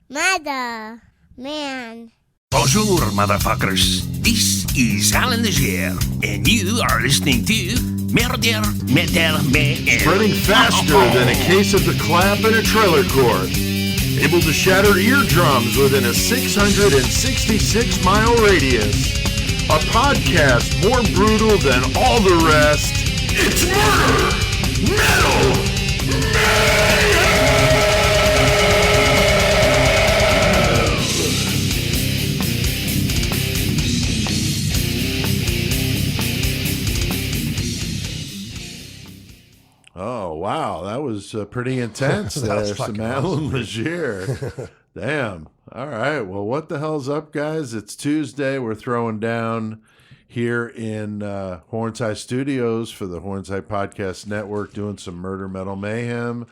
Mother, man. Bonjour, motherfuckers. This is Allan Legere, and you are listening to Murder, Metal, Mayhem. Spreading faster than a case of the clap in a trailer court. Able to shatter eardrums within a 666-mile radius. A podcast more brutal than all the rest. It's Murder, Metal, Mayhem! Oh, wow. That was pretty intense there. Some Allan Legere. Damn. All right. Well, what the hell's up, guys? It's Tuesday. We're throwing down here in Hornseye Studios for the Hornseye Podcast Network, doing some Murder, Metal, Mayhem,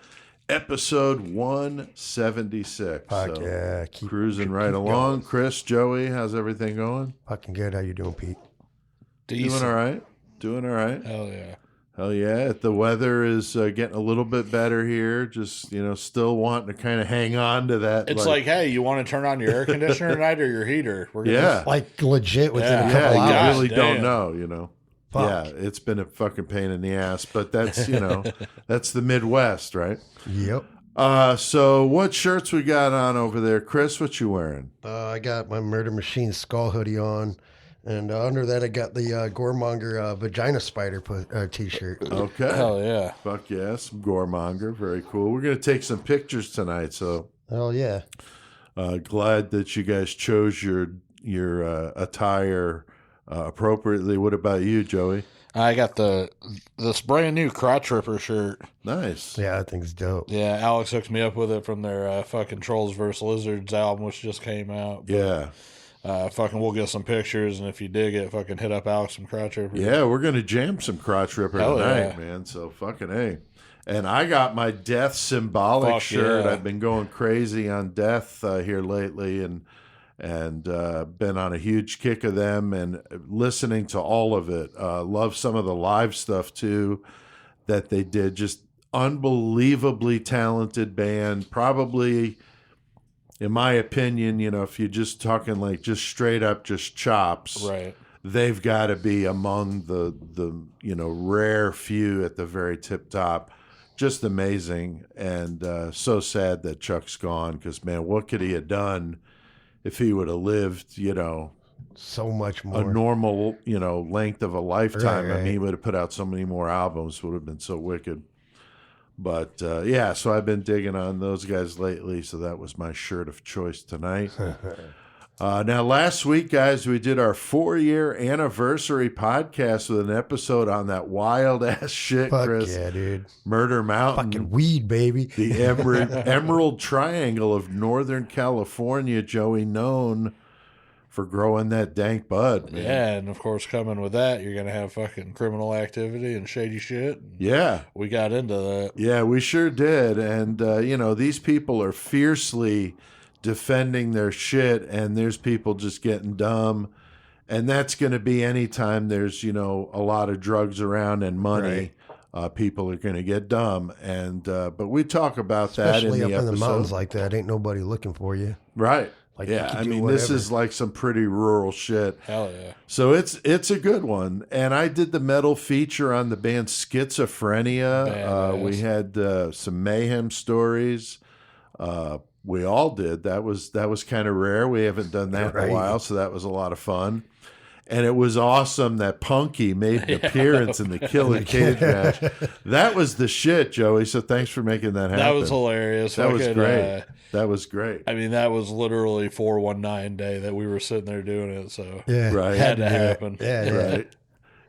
episode 176. Fuck yeah. Keep cruising right along. Going. Chris, Joey, how's everything going? Fucking good. How you doing, Pete? Decent. Doing all right. Doing all right. Hell yeah. Hell yeah. The weather is getting a little bit better here. Just, still wanting to kind of hang on to that. It's like, hey, you want to turn on your air conditioner tonight or your heater? We're gonna like legit within a couple hours. You really don't know, Fuck. Yeah, it's been a fucking pain in the ass, but that's, that's the Midwest, right? Yep. So what shirts we got on over there? Chris, what you wearing? I got my Murder Machine skull hoodie on. And under that, I got the Goremonger Vagina Spider t-shirt. Okay. Hell yeah. Fuck yeah. Some Goremonger. Very cool. We're going to take some pictures tonight. So. Hell yeah. Glad that you guys chose your attire appropriately. What about you, Joey? I got this brand new Crotch Ripper shirt. Nice. Yeah, that thing's dope. Yeah, Alex hooked me up with it from their fucking Trolls vs. Lizards album, which just came out. But, yeah. We'll get some pictures, and if you dig it, fucking hit up Alex some Crotch Ripper. Yeah, we're going to jam some Crotch Ripper tonight, man. So fucking A. And I got my Death symbolic shirt. Yeah. I've been going crazy on Death here lately, and been on a huge kick of them and listening to all of it. Love some of the live stuff, too, that they did. Just unbelievably talented band. Probably... In my opinion, if you're just talking like just straight up just chops, right? They've got to be among the rare few at the very tip top. Just amazing, and so sad that Chuck's gone because, man, what could he have done if he would have lived, so much more a normal, length of a lifetime? Right. I mean, he would have put out so many more albums. Would have been so wicked. But, so I've been digging on those guys lately, so that was my shirt of choice tonight. Now, last week, guys, we did our 4-year anniversary podcast with an episode on that wild-ass shit, Fuck Chris. Yeah, dude. Murder Mountain. Fucking weed, baby. The Emerald Triangle of Northern California, Joey, known for growing that dank bud, man. Yeah, and of course, coming with that, you're going to have fucking criminal activity and shady shit. Yeah. We got into that. Yeah, we sure did. And, these people are fiercely defending their shit, and there's people just getting dumb. And that's going to be anytime there's, a lot of drugs around and money. Right. People are going to get dumb. And but we talk about especially that in the up episode. In the mountains like that. Ain't nobody looking for you. Right. Like, yeah, this is like some pretty rural shit. Hell yeah. So it's a good one. And I did the metal feature on the band Schizophrenia. We had some Mayhem stories. We all did. That was kind of rare. We haven't done that in a while, so that was a lot of fun. And it was awesome that Punky made an appearance in the Killer Cage match. That was the shit, Joey. So thanks for making that happen. That was hilarious. That was great. That was great. I mean, that was literally 419 day that we were sitting there doing it. So yeah, right. Had to happen. Yeah, right.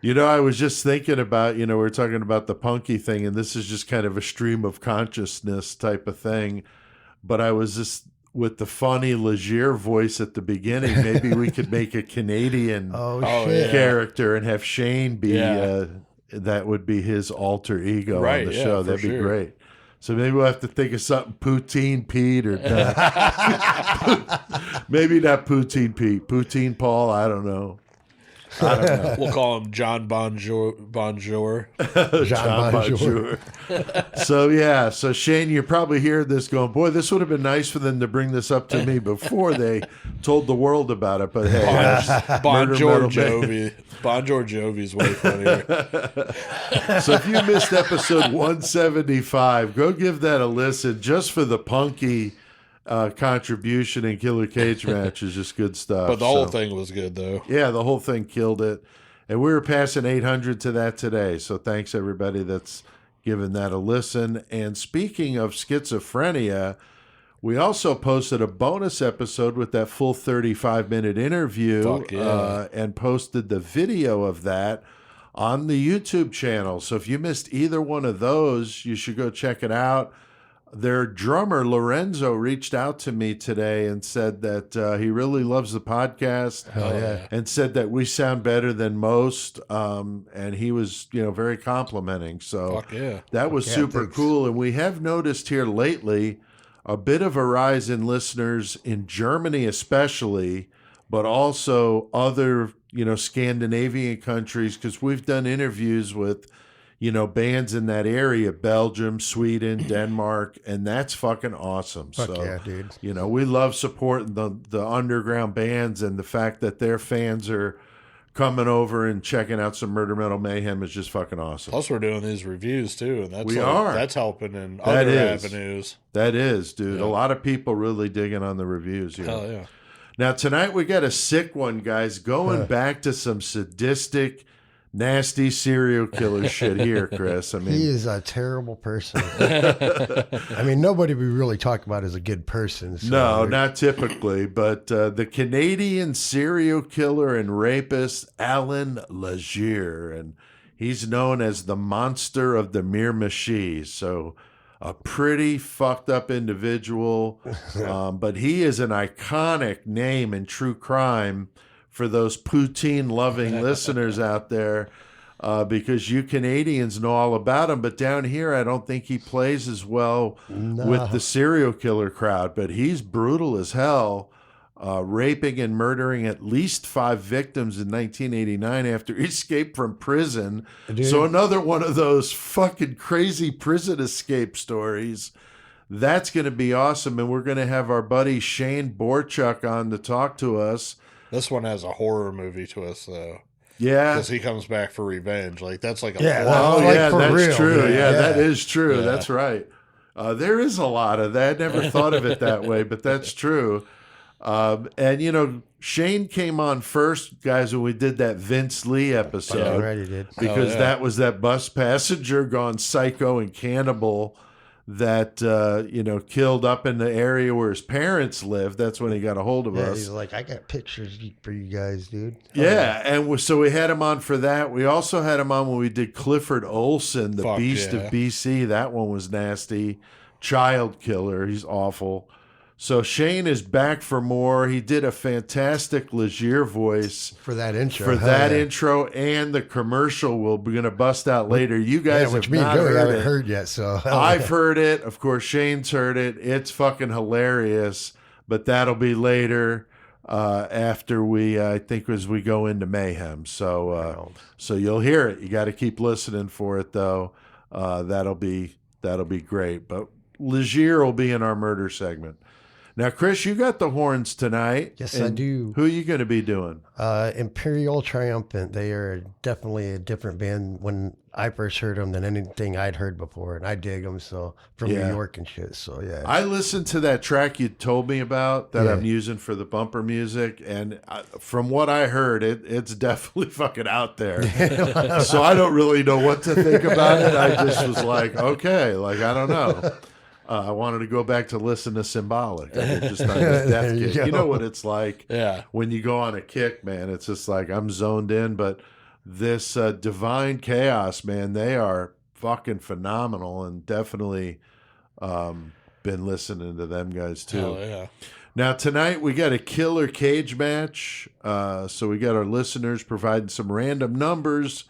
I was just thinking about, we were talking about the Punky thing, and this is just kind of a stream of consciousness type of thing. But I was just with the funny Legere voice at the beginning. Maybe we could make a Canadian character and have Shane be that would be his alter ego on the show. That'd be great. So maybe we'll have to think of something Poutine Pete or maybe not Poutine Pete, Poutine Paul. I don't know. I don't know. We'll call him John Bonjour. John Bonjour. So Shane, you're probably hearing this going, boy, this would have been nice for them to bring this up to me before they told the world about it. But hey, Bonjour Jovi. Bonjour Jovi's way funnier. So if you missed episode 175, go give that a listen just for the punky contribution in Killer Cage match is just good stuff. But the whole thing was good, though. Yeah, the whole thing killed it. And we were passing 800 to that today. So thanks, everybody that's given that a listen. And speaking of schizophrenia, we also posted a bonus episode with that full 35-minute interview. Fuck yeah. And posted the video of that on the YouTube channel. So if you missed either one of those, you should go check it out. Their drummer, Lorenzo, reached out to me today and said that he really loves the podcast. Hell yeah. And said that we sound better than most. And he was, very complimenting. So Fuck yeah. that was super thanks. cool. And we have noticed here lately a bit of a rise in listeners in Germany especially, but also other, Scandinavian countries, because we've done interviews with bands in that area, Belgium, Sweden, Denmark, and that's fucking awesome. Fuck yeah, dude. We love supporting the underground bands, and the fact that their fans are coming over and checking out some Murder Metal Mayhem is just fucking awesome. Plus, we're doing these reviews, too, and that's that's helping in That other is. avenues. That is, dude. Yeah. A lot of people really digging on the reviews here. Hell yeah. Now, tonight we got a sick one, guys, going back to some sadistic, nasty serial killer shit here, Chris. I mean, He is a terrible person. I mean, nobody we really talk about is a good person. So no, not typically, but the Canadian serial killer and rapist Allan Legere, and he's known as the monster of the Miramichi. So a pretty fucked up individual, but he is an iconic name in true crime for those poutine-loving listeners out there, because you Canadians know all about him. But down here, I don't think he plays as well with the serial killer crowd. But he's brutal as hell, raping and murdering at least 5 victims in 1989 after he escaped from prison. Dude. So another one of those fucking crazy prison escape stories. That's going to be awesome. And we're going to have our buddy Shane Borczuch on to talk to us. This one has a horror movie twist, though. Yeah. Because he comes back for revenge. That's like a Yeah, horror. Oh, Like, yeah, for that's real, true. man. Yeah, Yeah. that is true. Yeah. That's right. There is a lot of that. I never thought of it that way, but that's true. And, Shane came on first, guys, when we did that Vince Lee episode. Fucking right, he did. Because yeah. that was that bus passenger gone psycho and cannibal that, killed up in the area where his parents lived. That's when he got a hold of Yeah, us. he's like, I got pictures for you guys, dude. Yeah, and so we had him on for that. We also had him on when we did Clifford Olson, the Fuck Beast yeah. of BC. That one was nasty. Child killer. He's awful. So Shane is back for more. He did a fantastic Legere voice For that intro. for hell that yeah. intro and the commercial we're going to bust out later. You Yeah, guys which have me and not Joey heard haven't it. heard yet, so I've heard it. Of course, Shane's heard it. It's fucking hilarious. But that'll be later after we, I think, as we go into Mayhem. So you'll hear it. You got to keep listening for it, though. That'll be great. But Legere will be in our murder segment. Now, Chris, you got the horns tonight. Yes, I and do. Who are you going to be doing? Imperial Triumphant. They are definitely a different band when I first heard them than anything I'd heard before, and I dig them. So from Yeah. New York and shit. So yeah, I listened to that track you told me about that Yeah. I'm using for the bumper music, and from what I heard, it's definitely fucking out there. So I don't really know what to think about it. I just was like, okay, I don't know. I wanted to go back to listen to Symbolic. I just on this death There you kick. You go. know what it's like Yeah. when you go on a kick, man. It's just like I'm zoned in, but this Divine Chaos, man, they are fucking phenomenal, and definitely been listening to them guys too. Hell yeah. Now, tonight we got a killer cage match. So we got our listeners providing some random numbers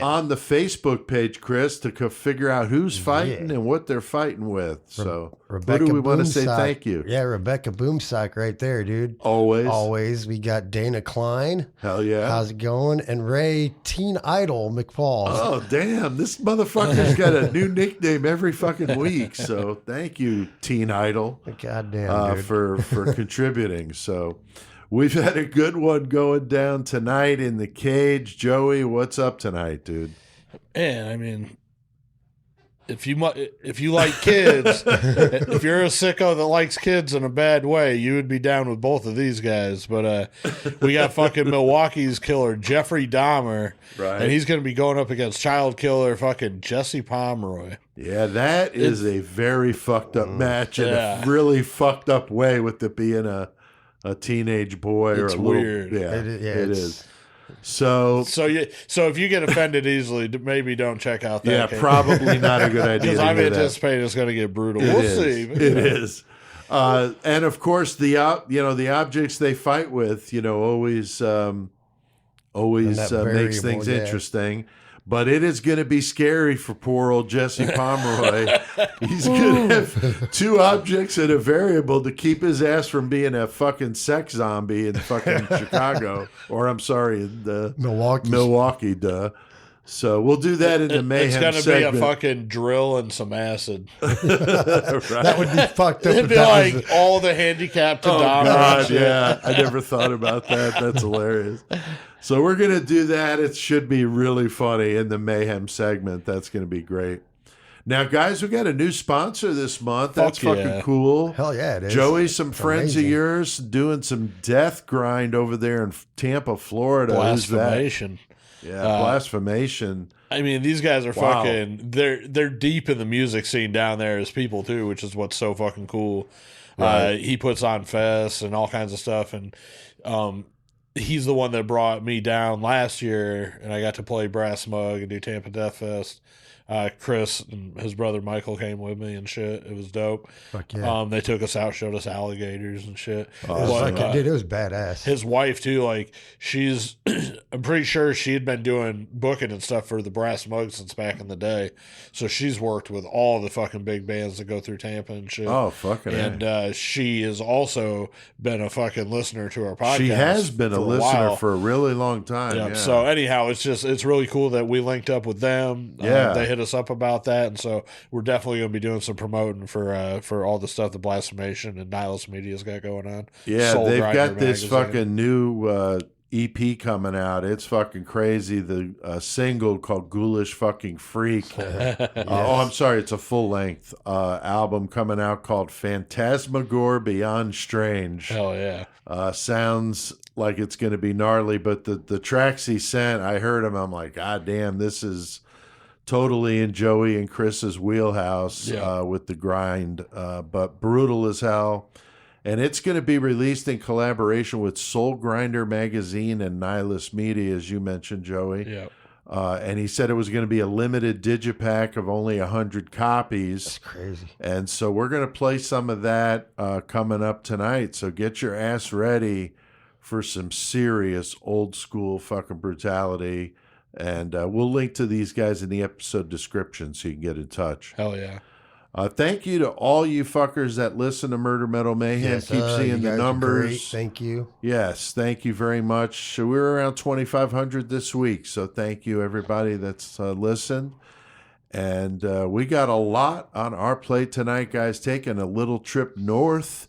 on the Facebook page, Chris, to figure out who's fighting and what they're fighting with. So, Rebecca who do we want to say Boomsock. thank you? Yeah, Rebecca Boomsock right there, dude. Always. We got Dana Klein. Hell yeah. How's it going? And Ray Teen Idol McFalls. Oh, damn. This motherfucker's got a new nickname every fucking week. So thank you, Teen Idol, Goddamn, dude. for contributing. So we've had a good one going down tonight in the cage. Joey, what's up tonight, dude? And I mean, if you like kids, if you're a sicko that likes kids in a bad way, you would be down with both of these guys. But we got fucking Milwaukee's killer Jeffrey Dahmer, Right. and he's going to be going up against child killer fucking Jesse Pomeroy. Yeah, that is a very fucked up match in a really fucked up way, with it being a teenage boy or It's a little. weird. Yeah, it it's- is. So So if you get offended easily, maybe don't check out that. yeah, case. probably not a good idea. Because to I'm do that. anticipating it's going to get brutal. It We'll is. see. It is. And of course, the objects they fight with, always makes variable, things yeah. interesting. But it is going to be scary for poor old Jesse Pomeroy. He's going to have two objects and a variable to keep his ass from being a fucking sex zombie in fucking Chicago, or I'm sorry, in the Milwaukee. So we'll do that in the Mayhem It's going to segment. be a fucking drill and some acid. That would be fucked up. It'd if be that was like all the handicapped to Oh, Dahmer. God, and shit. yeah. I never thought about that. That's hilarious. So we're going to do that. It should be really funny in the Mayhem segment. That's going to be great. Now, guys, we got a new sponsor this month. That's Fuck fucking yeah. cool. Hell yeah, it is. Joey, some friends of amazing. yours doing some death grind over there in Tampa, Florida. Who's that? Blasphemation. Yeah, blasphemation. I mean, these guys are Wow. fucking. They're deep in the music scene down there as people too, which is what's so fucking cool. Right. He puts on fests and all kinds of stuff, and he's the one that brought me down last year, and I got to play Brass Mug and do Tampa Death Fest. Chris and his brother Michael came with me and shit. It was dope. Fuck yeah. They took us out, showed us alligators and shit. Dude, it was badass. His wife too, like she's I'm pretty sure she had been doing booking and stuff for the Brass Mug since back in the day. So she's worked with all the fucking big bands that go through Tampa and shit. Oh, fucking And she has also been a fucking listener to our podcast. She has been a listener while. for a really long time. Yeah. Yeah. So anyhow, it's really cool that we linked up with them. Yeah. They hit us up about that, and so we're definitely going to be doing some promoting for all the stuff that Blasphemation and Nihilist Media's got going on. Yeah, Soul they've Grinder got this magazine. fucking new EP coming out. It's fucking crazy. The single called Ghoulish Fucking Freak. Oh, I'm sorry. It's a full-length album coming out called Phantasmagore Beyond Strange. Hell yeah. Sounds like it's going to be gnarly, but the tracks he sent, I heard them. I'm like, God damn, this is totally in Joey and Chris's wheelhouse with the grind, but brutal as hell. And it's going to be released in collaboration with Soul Grinder Magazine and Nihilist Media, as you mentioned, Joey. Yeah. And he said it was going to be a limited digipack of only 100 copies. That's crazy. And so we're going to play some of that coming up tonight. So get your ass ready for some serious old school fucking brutality. And we'll link to these guys in the episode description so you can get in touch. Hell yeah. Thank you to all you fuckers that listen to Murder Metal Mayhem. Yes, Keep you seeing the guys are numbers. great. Thank you. Yes, thank you very much. So we're around 2,500 this week. So thank you, everybody that's listened. And we got a lot on our plate tonight, guys. Taking a little trip north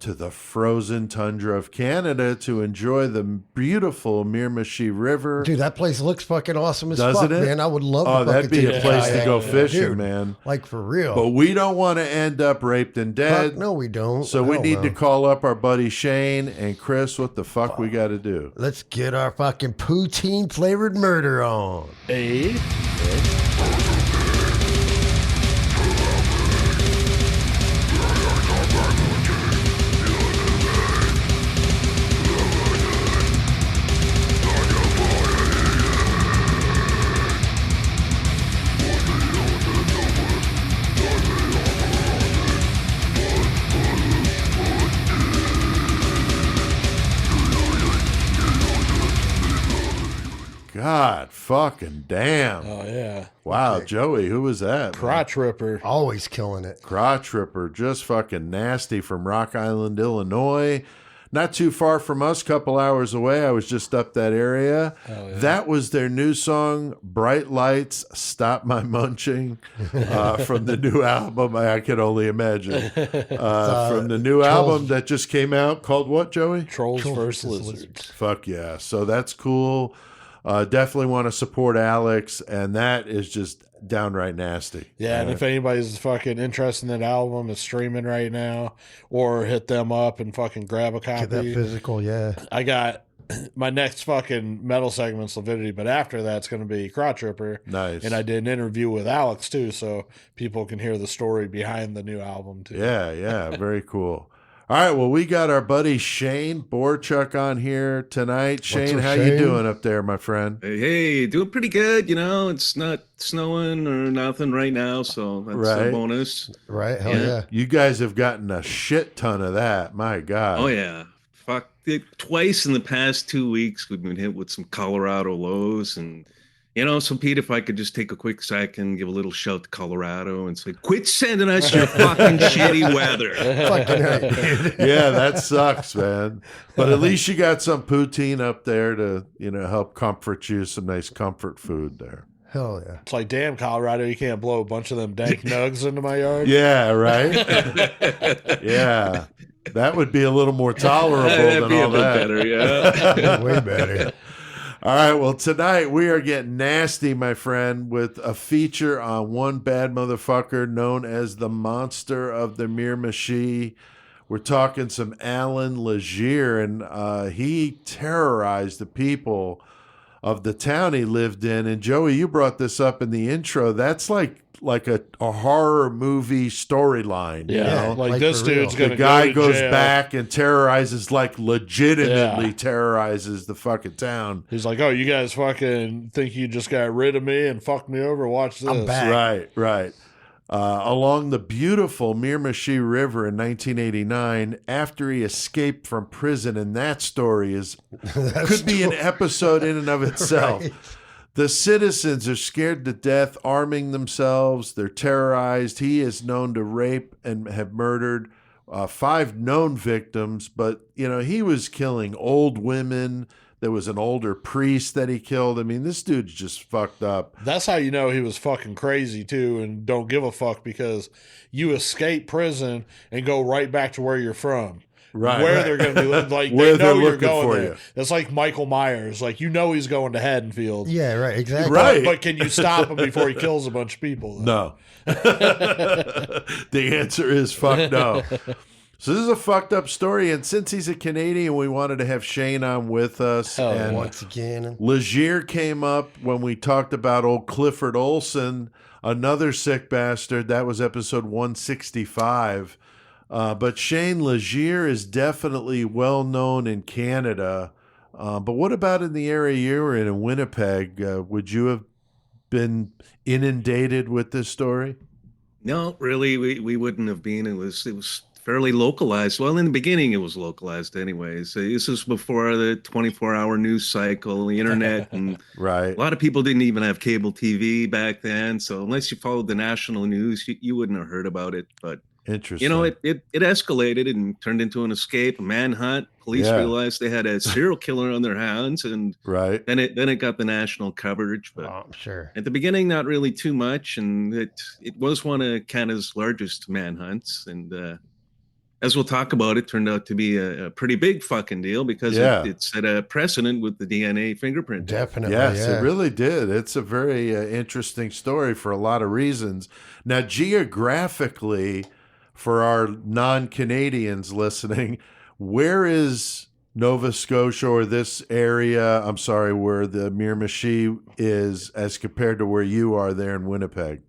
to the frozen tundra of Canada to enjoy the beautiful Miramichi River. Dude, that place looks fucking awesome as Doesn't fuck, it? man. I would love Oh, to that'd fucking be take a place to kayak. go fishing, Dude, man. Like, for real. But we don't want to end up raped and dead. Fuck, no, we don't. So we Hell need no. to call up our buddy Shane and Chris. What the fuck we got to do? Let's get our fucking poutine flavored murder on. Hey. God fucking damn. Oh, yeah. Wow, Okay. Joey, who was that? Crotch ripper. Always killing it. Crotch Ripper, just fucking nasty, from Rock Island, Illinois. Not too far from us, couple hours away. I was just up that area. Oh, yeah. That was their new song, Bright Lights, Stop My Munching, from the new album. I can only imagine. From the new album that just came out called what, Joey? Trolls vs. Lizards. Fuck yeah. So that's cool. Definitely want to support Alex, and that is just downright nasty. Yeah, and if anybody's fucking interested in that album, it's streaming right now, or hit them up and fucking grab a copy. Get that physical, yeah. I got my next fucking metal segment's Lividity, but after that's going to be Crotch Ripper. Nice. And I did an interview with Alex too, so people can hear the story behind the new album too. Yeah, very cool. All right, well, we got our buddy Shane Borczuch on here tonight. Shane, up, how Shane? you doing up there, my friend? Hey, doing pretty good. You know, it's not snowing or nothing right now, so that's Right. a bonus. Right? Hell yeah. You guys have gotten a shit ton of that. My God. Oh yeah, fuck. Twice in the past 2 weeks, we've been hit with some Colorado lows, and you know, so Pete, if I could just take a quick second, give a little shout to Colorado and say, quit sending us your fucking shitty weather. Fucking right. Yeah, that sucks, man. But at least you got some poutine up there to, help comfort you, some nice comfort food there. Hell yeah. It's like, damn, Colorado, you can't blow a bunch of them dank nugs into my yard. Yeah, right? Yeah. That would be a little more tolerable That'd than be a all bit that. better, yeah. Way better. All right, well, tonight we are getting nasty, my friend, with a feature on one bad motherfucker known as the Monster of the Miramichi. We're talking some Allan Legere, and he terrorized the people of the town he lived in. And Joey, you brought this up in the intro. That's like a horror movie storyline. Yeah, You know? like this for real. dude's going The to guy go to goes jail. back and terrorizes, like legitimately Yeah. terrorizes the fucking town. He's like, oh, you guys fucking think you just got rid of me and fucked me over? Watch this. I'm back. Right. Along the beautiful Miramichi River in 1989, after he escaped from prison, and that story could be an episode in and of itself. Right. The citizens are scared to death, arming themselves. They're terrorized. He is known to rape and have murdered 5 known victims, but he was killing old women. There was an older priest that he killed. I mean, this dude's just fucked up. That's how you know he was fucking crazy too and don't give a fuck, because you escape prison and go right back to where you're from. Right. Where they're going to be, like, Where they they're know you're looking going for there. you. It's like Michael Myers. Like, he's going to Haddonfield. Yeah, right. Exactly. Right. But can you stop him before he kills a bunch of people? No. The answer is fuck no. So this is a fucked up story, and since he's a Canadian, we wanted to have Shane on with us. Hell, and Once again. Legere came up when we talked about old Clifford Olson, another sick bastard. That was episode 165. But Shane Legere is definitely well known in Canada. But what about in the area you were in Winnipeg? Would you have been inundated with this story? No, really, we wouldn't have been. It was fairly localized. Well, in the beginning, it was localized anyways. This was before the 24-hour news cycle, the internet, and Right. a lot of people didn't even have cable TV back then. So unless you followed the national news, you wouldn't have heard about it. But Interesting. it escalated and turned into an escape, a manhunt. Police Yeah. realized they had a serial killer on their hands, and Right. then it got the national coverage. But Oh, I'm sure. at the beginning, not really too much, and it was one of Canada's largest manhunts. And as we'll talk about, it turned out to be a pretty big fucking deal, because Yeah. it set a precedent with the DNA fingerprint. Definitely. Yes, yeah. it really did. It's a very interesting story for a lot of reasons. Now, geographically, for our non-Canadians listening, where is Nova Scotia or this area, I'm sorry, where the Miramichi is as compared to where you are there in Winnipeg?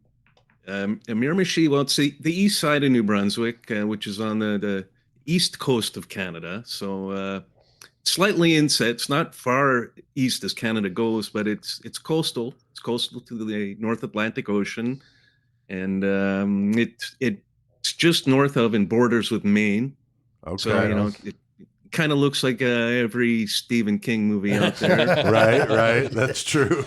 Miramichi, well, it's the east side of New Brunswick, which is on the east coast of Canada. So slightly inset. It's not far east as Canada goes, but it's coastal. It's coastal to the North Atlantic Ocean, and it's just north of and borders with Maine. Okay. So it kind of looks like every Stephen King movie out there. Right. That's true.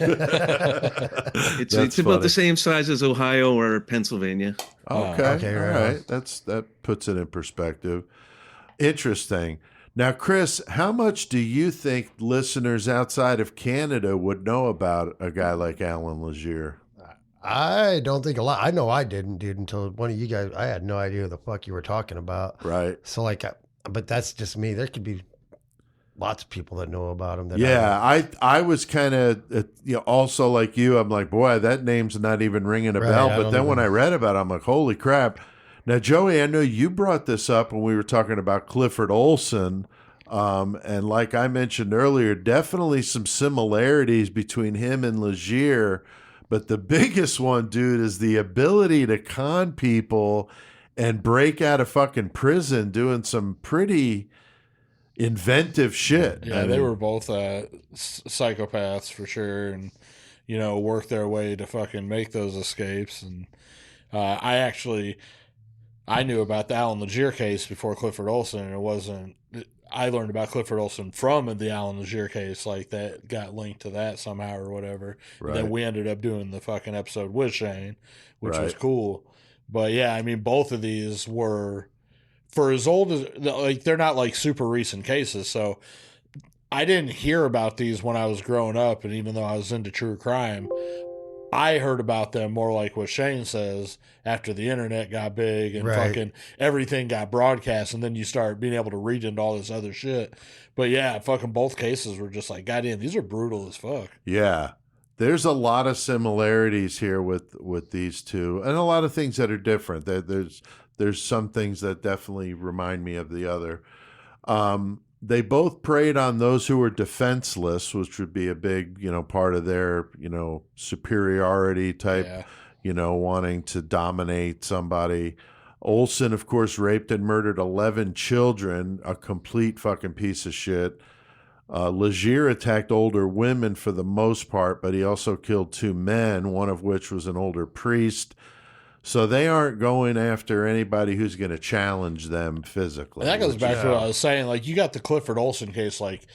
It's about the same size as Ohio or Pennsylvania. Okay, all right. right. That puts it in perspective. Interesting. Now, Chris, how much do you think listeners outside of Canada would know about a guy like Allan Legere? I don't think a lot. I know I didn't, dude, until one of you guys. I had no idea who the fuck you were talking about. Right. So, like, but that's just me. There could be lots of people that know about him. I was kind of, also like you. I'm like, boy, that name's not even ringing a bell. But then when I read about it, I'm like, holy crap. Now, Joey, I know you brought this up when we were talking about Clifford Olson. And like I mentioned earlier, definitely some similarities between him and Legere. But the biggest one, dude, is the ability to con people and break out of fucking prison doing some pretty inventive shit. Yeah, they were both psychopaths for sure, and worked their way to fucking make those escapes. And I knew about the Allan Legere case before Clifford Olson, and it wasn't. I learned about Clifford Olson from the Allan Legere case, like that got linked to that somehow or whatever. Right. And then we ended up doing the fucking episode with Shane, which was Right. cool. But yeah, I mean, both of these were for as old as, like, they're not like super recent cases. So I didn't hear about these when I was growing up. And even though I was into true crime, I heard about them more like what Shane says after the internet got big and fucking everything got broadcast, and then you start being able to read into all this other shit. But yeah, fucking both cases were just like, goddamn, these are brutal as fuck. Yeah. There's a lot of similarities here with these two, and a lot of things that are different. There's some things that definitely remind me of the other. They both preyed on those who were defenseless, which would be a big, part of their, superiority type, wanting to dominate somebody. Olson, of course, raped and murdered 11 children, a complete fucking piece of shit. Legere attacked older women for the most part, but he also killed 2 men, one of which was an older priest. So they aren't going after anybody who's going to challenge them physically. And that goes back to what I was saying. Like, you got the Clifford Olson case. Like,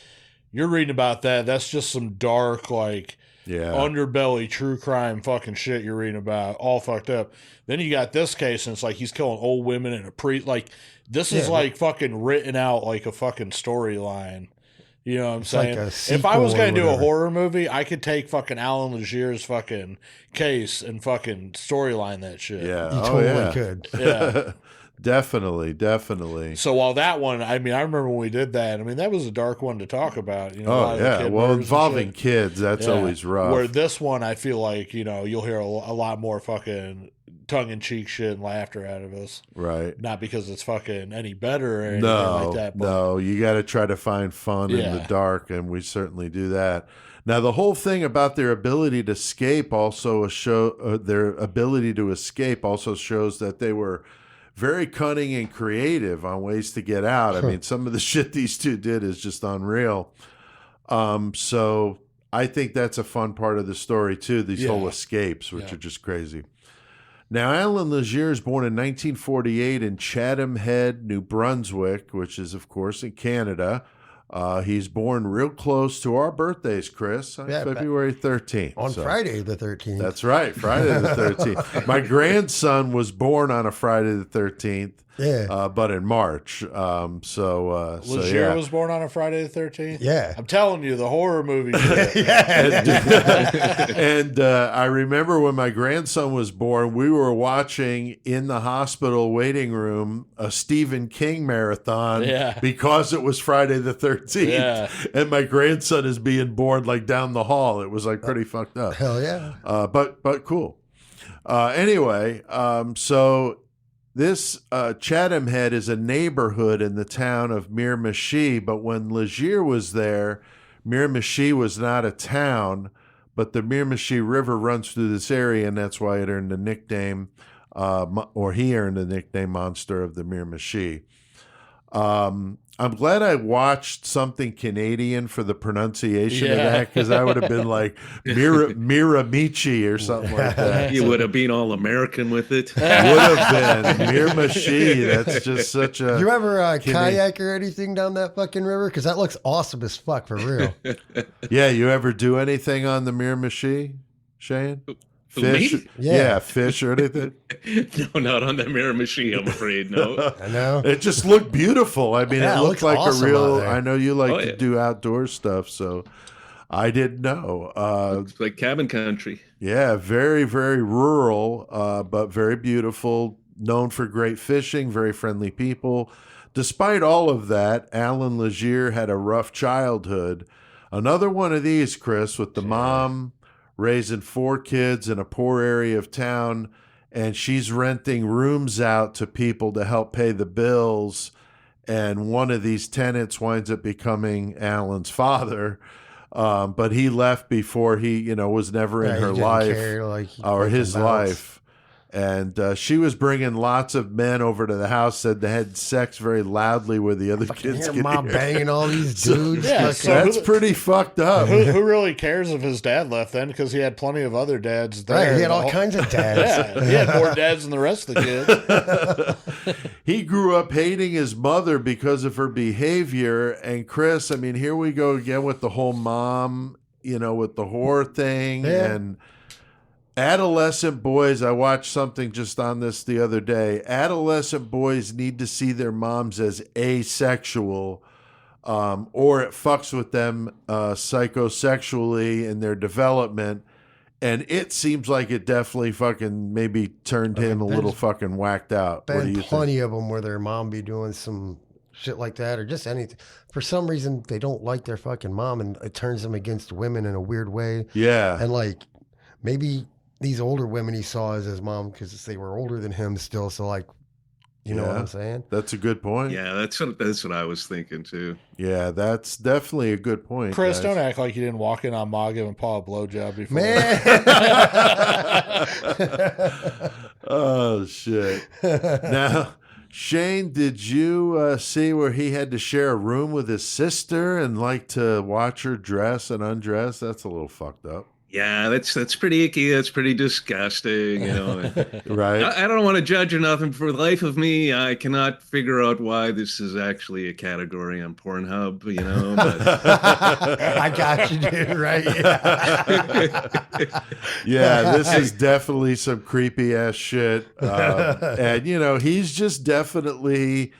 you're reading about that. That's just some dark, like, underbelly true crime fucking shit you're reading about, all fucked up. Then you got this case, and it's like he's killing old women and a priest. Like, this is like fucking written out like a fucking storyline. You know what I'm saying? Like if I was going to do a horror movie, I could take fucking Allan Legere's fucking case and fucking storyline that shit. Yeah. You totally could. Yeah. Definitely. So while that one, I mean, I remember when we did that, I mean, that was a dark one to talk about. A lot of the kid well, murders involving kids, that's always rough. Where this one, I feel like, you'll hear a lot more fucking tongue-in-cheek shit and laughter out of us. Right. Not because it's fucking any better or anything like that. But No, you got to try to find fun in the dark, and we certainly do that. Now, the whole thing about their ability to escape also shows that they were very cunning and creative on ways to get out. I mean, some of the shit these two did is just unreal. So I think that's a fun part of the story too, these whole escapes, which are just crazy. Now, Allan Legere is born in 1948 in Chatham Head, New Brunswick, which is, of course, in Canada. He's born real close to our birthdays, Chris, on February 13th. On Friday the 13th. That's right, Friday the 13th. My grandson was born on a Friday the 13th. Yeah. But in March. Legere was born on a Friday the 13th? Yeah. I'm telling you, the horror movie. And I remember when my grandson was born, we were watching in the hospital waiting room a Stephen King marathon because it was Friday the 13th. Yeah. And my grandson is being born like down the hall. It was like pretty fucked up. Hell yeah. But cool. Anyway, so this Chatham Head is a neighborhood in the town of Miramichi, but when Legere was there, Miramichi was not a town, but the Miramichi River runs through this area, and that's why it earned the nickname, he earned the nickname Monster of the Miramichi. I'm glad I watched something Canadian for the pronunciation of that, because I would have been like Miramichi or something like that. You would have been all American with it. Would have been Miramichi. That's just such a. You ever kayak or anything down that fucking river? Because that looks awesome as fuck, for real. Yeah, you ever do anything on the Miramichi, Shane? Fish? Me? Yeah, fish or anything? No, not on the Miramichi, I'm afraid. No. I know. It just looked beautiful. I mean, Yeah, it it looked looks like awesome a real. out there. I know you like Oh, to yeah. do outdoor stuff, so I didn't know. It's like cabin country. Yeah, very, very rural, but very beautiful. Known for great fishing, very friendly people. Despite all of that, Allan Legere had a rough childhood. Another one of these, Chris, with the mom raising 4 kids in a poor area of town, and she's renting rooms out to people to help pay the bills. And one of these tenants winds up becoming Alan's father. But he left before he, was never in Yeah, he her didn't life care, like, or fucking his bounced. life. And she was bringing lots of men over to the house, said they had sex very loudly where the other kids Hear could mom hear. banging all these dudes. Yeah, fucking- so That's pretty fucked up. Who really cares if his dad left then? Because he had plenty of other dads there. right, he had all The whole- kinds of dads. Yeah, he had more dads than the rest of the kids. He grew up hating his mother because of her behavior. And Chris, I mean, here we go again with the whole mom, with the whore thing. Yeah. And adolescent boys, I watched something just on this the other day. Adolescent boys need to see their moms as asexual, or it fucks with them psychosexually in their development. And it seems like it definitely fucking maybe turned him a little fucking whacked out. What do Been you plenty think? of them where their mom be doing some shit like that, or just anything. For some reason, they don't like their fucking mom, and it turns them against women in a weird way. Yeah. And like maybe these older women he saw as his mom because they were older than him still. So like, you know what Yeah. I'm saying? That's a good point. Yeah, that's what I was thinking too. Yeah, that's definitely a good point. Chris, guys. don't act like you didn't walk in on Ma giving Paul a blowjob before. Man. Oh shit! Now, Shane, did you see where he had to share a room with his sister and like to watch her dress and undress? That's a little fucked up, Yeah, that's pretty icky. That's pretty disgusting. right? I don't want to judge or nothing. For the life of me, I cannot figure out why this is actually a category on Pornhub. But I got you, dude. Right? Yeah. Yeah, this is definitely some creepy ass shit, and he's just definitely,